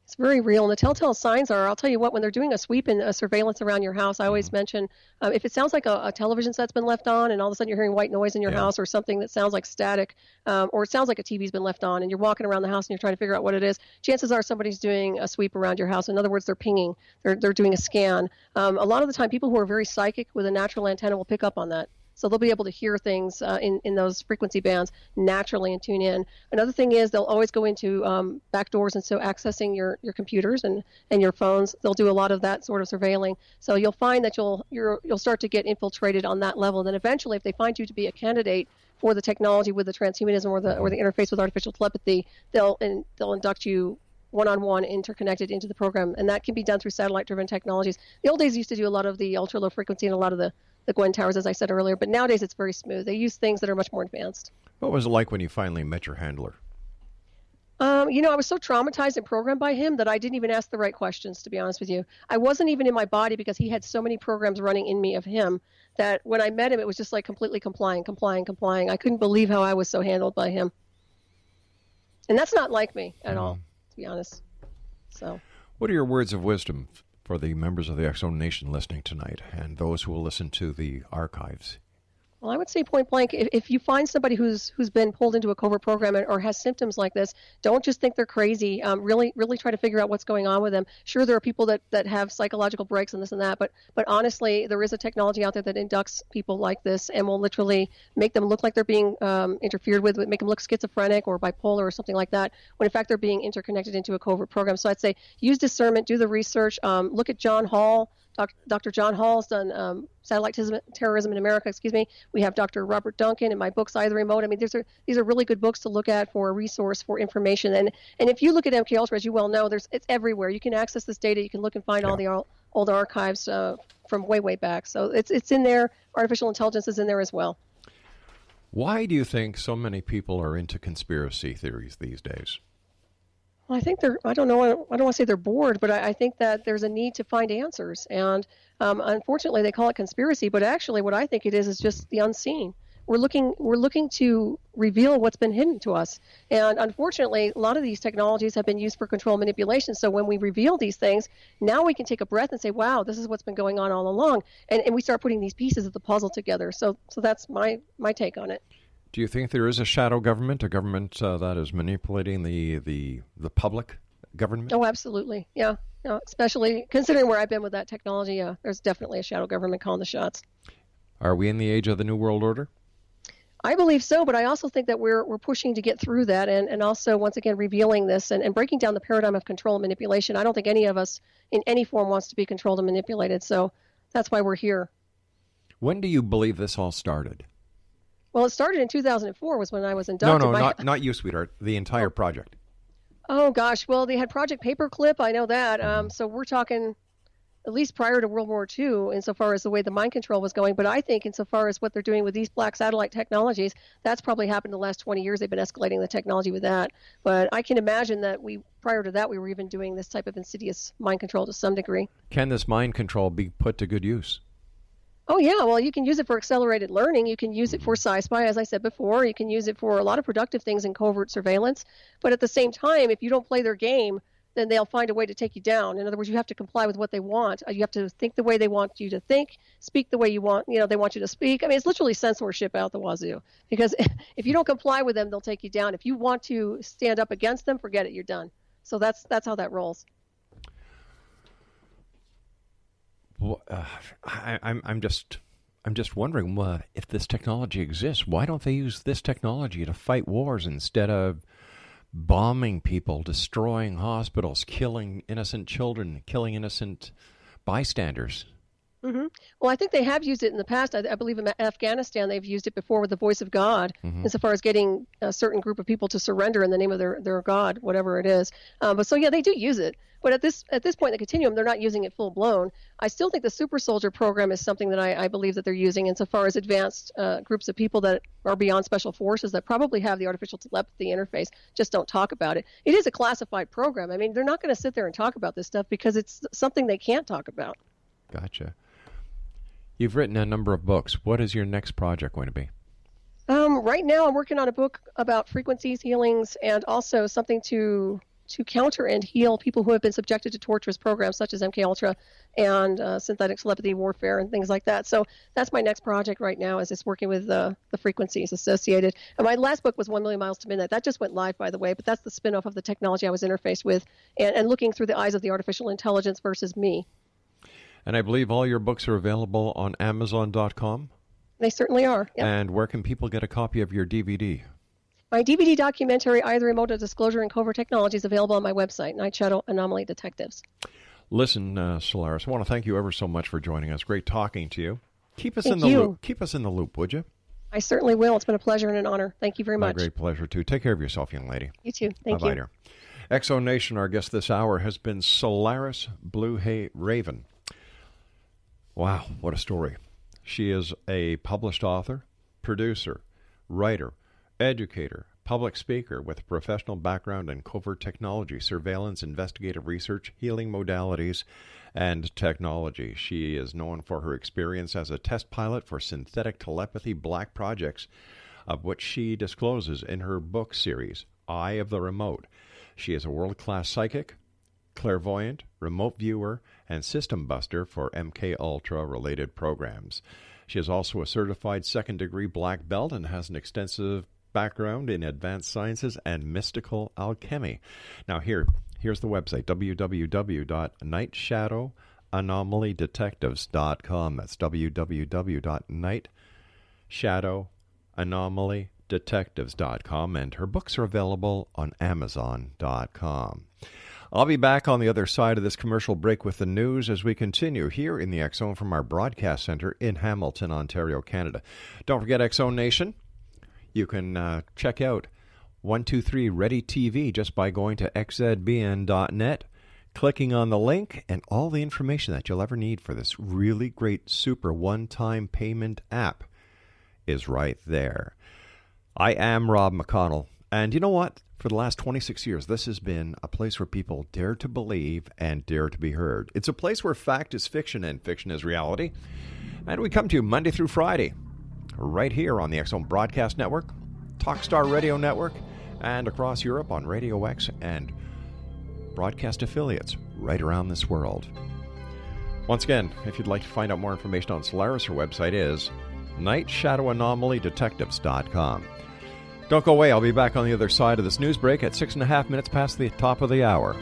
It's very real. And the telltale signs are, I'll tell you what, when they're doing a sweep and a surveillance around your house, I always mention, if it sounds like a television set's been left on and all of a sudden you're hearing white noise in your house, or something that sounds like static, or it sounds like a TV's been left on and you're walking around the house and you're trying to figure out what it is, chances are somebody's doing a sweep around your house. In other words, they're pinging, they're doing a scan. A lot of the time, people who are very psychic with a natural antenna will pick up on that. So they'll be able to hear things in those frequency bands naturally and tune in. Another thing is they'll always go into back doors, and so accessing your computers and your phones, they'll do a lot of that sort of surveilling. So you'll find that you'll start to get infiltrated on that level. Then eventually, if they find you to be a candidate for the technology with the transhumanism or the interface with artificial telepathy, they'll induct you one-on-one interconnected into the program, and that can be done through satellite-driven technologies. The old days used to do a lot of the ultra-low frequency and a lot of the Gwen towers, as I said earlier, but nowadays it's very smooth. They use things that are much more advanced. What was it like when you finally met your handler? I was so traumatized and programmed by him that I didn't even ask the right questions, to be honest with you. I wasn't even in my body because he had so many programs running in me of him that when I met him, it was just like completely complying. I couldn't believe how I was so handled by him. And that's not like me at all, to be honest. So, what are your words of wisdom for the members of the X Zone Nation listening tonight and those who will listen to the archives? Well, I would say point blank, if you find somebody who's been pulled into a covert program or has symptoms like this, don't just think they're crazy. Really try to figure out what's going on with them. Sure, there are people that have psychological breaks and this and that, but honestly, there is a technology out there that inducts people like this and will literally make them look like they're being interfered with, make them look schizophrenic or bipolar or something like that, when in fact they're being interconnected into a covert program. So I'd say use discernment, do the research, look at John Hall. Dr. John Hall's done satellite terrorism in America. We have Dr. Robert Duncan in my book, Side of the Remote. I mean, these are really good books to look at for a resource for information. And if you look at MK Ultra, as you well know, it's everywhere. You can access this data. You can look and find all the old archives from way back. So it's in there. Artificial intelligence is in there as well. Why do you think so many people are into conspiracy theories these days? Well, I think I don't want to say they're bored, but I think that there's a need to find answers. And unfortunately, they call it conspiracy, but actually what I think it is just the unseen. we're looking to reveal what's been hidden to us. And unfortunately, a lot of these technologies have been used for control manipulation. So when we reveal these things, now we can take a breath and say, wow, this is what's been going on all along. And we start putting these pieces of the puzzle together. So that's my take on it. Do you think there is a shadow government, a government that is manipulating the public government? Oh, absolutely. Yeah. Especially considering where I've been with that technology, there's definitely a shadow government calling the shots. Are we in the age of the New World Order? I believe so, but I also think that we're pushing to get through that and also, once again, revealing this and breaking down the paradigm of control and manipulation. I don't think any of us in any form wants to be controlled and manipulated, so that's why we're here. When do you believe this all started? Well, it started in 2004 was when I was inducted. No, not you, sweetheart. The entire project. Oh, gosh. Well, they had Project Paperclip. I know that. So we're talking at least prior to World War II insofar as the way the mind control was going. But I think insofar as what they're doing with these black satellite technologies, that's probably happened in the last 20 years. They've been escalating the technology with that. But I can imagine that prior to that, we were even doing this type of insidious mind control to some degree. Can this mind control be put to good use? Oh, yeah. Well, you can use it for accelerated learning. You can use it for sci-spy, as I said before. You can use it for a lot of productive things in covert surveillance. But at the same time, if you don't play their game, then they'll find a way to take you down. In other words, you have to comply with what they want. You have to think the way they want you to think, speak the way they want you to speak. I mean, it's literally censorship out the wazoo. Because if you don't comply with them, they'll take you down. If you want to stand up against them, forget it, you're done. So that's how that rolls. Well, I'm just wondering if this technology exists. Why don't they use this technology to fight wars instead of bombing people, destroying hospitals, killing innocent children, killing innocent bystanders? Mm-hmm. Well, I think they have used it in the past. I believe in Afghanistan they've used it before with the voice of God, insofar as getting a certain group of people to surrender in the name of their God, whatever it is. But so, yeah, they do use it. But at this point in the continuum, they're not using it full blown. I still think the Super Soldier program is something that I believe that they're using insofar as advanced groups of people that are beyond special forces that probably have the artificial telepathy interface, just don't talk about it. It is a classified program. I mean, they're not going to sit there and talk about this stuff because it's something they can't talk about. Gotcha. You've written a number of books. What is your next project going to be? Right now, I'm working on a book about frequencies, healings, and also something to counter and heal people who have been subjected to torturous programs such as MKUltra and synthetic telepathy warfare and things like that. So that's my next project right now, is just working with the frequencies associated. And my last book was 1 Million Miles to Midnight. That just went live, by the way, but that's the spin-off of the technology I was interfaced with and looking through the eyes of the artificial intelligence versus me. And I believe all your books are available on Amazon.com? They certainly are, yeah. And where can people get a copy of your DVD? My DVD documentary, Either Remote Disclosure and Covert Technology, is available on my website, Night Shadow Anomaly Detectives. Listen, Solaris, I want to thank you ever so much for joining us. Great talking to you. Keep us in the loop. Keep us in the loop, would you? I certainly will. It's been a pleasure and an honor. Thank you very much. My great pleasure, too. Take care of yourself, young lady. You too. Thank Bye-bye, you. dear. Exo Nation, our guest this hour has been Solaris Blueraven. Wow, what a story. She is a published author, producer, writer, educator, public speaker with a professional background in covert technology, surveillance, investigative research, healing modalities, and technology. She is known for her experience as a test pilot for synthetic telepathy black projects, of which she discloses in her book series, Eye of the Remote. She is a world-class psychic, clairvoyant, remote viewer, and system buster for MKUltra related programs. She is also a certified second-degree black belt and has an extensive background in advanced sciences and mystical alchemy. Now here's the website, www.nightshadowanomalydetectives.com. That's www.nightshadowanomalydetectives.com, and her books are available on Amazon.com. I'll be back on the other side of this commercial break with the news as we continue here in the X Zone from our broadcast center in Hamilton, Ontario, Canada. Don't forget X Zone Nation. You can check out 123 Ready TV just by going to xzbn.net, clicking on the link, and all the information that you'll ever need for this really great super one-time payment app is right there. I am Rob McConnell, and you know what? For the last 26 years, this has been a place where people dare to believe and dare to be heard. It's a place where fact is fiction and fiction is reality. And we come to you Monday through Friday, right here on the X Zone Broadcast Network, Talkstar Radio Network, and across Europe on Radio X and broadcast affiliates right around this world. Once again, if you'd like to find out more information on Solaris, her website is nightshadowanomalydetectives.com. Don't go away. I'll be back on the other side of this news break at 6.5 minutes past the top of the hour.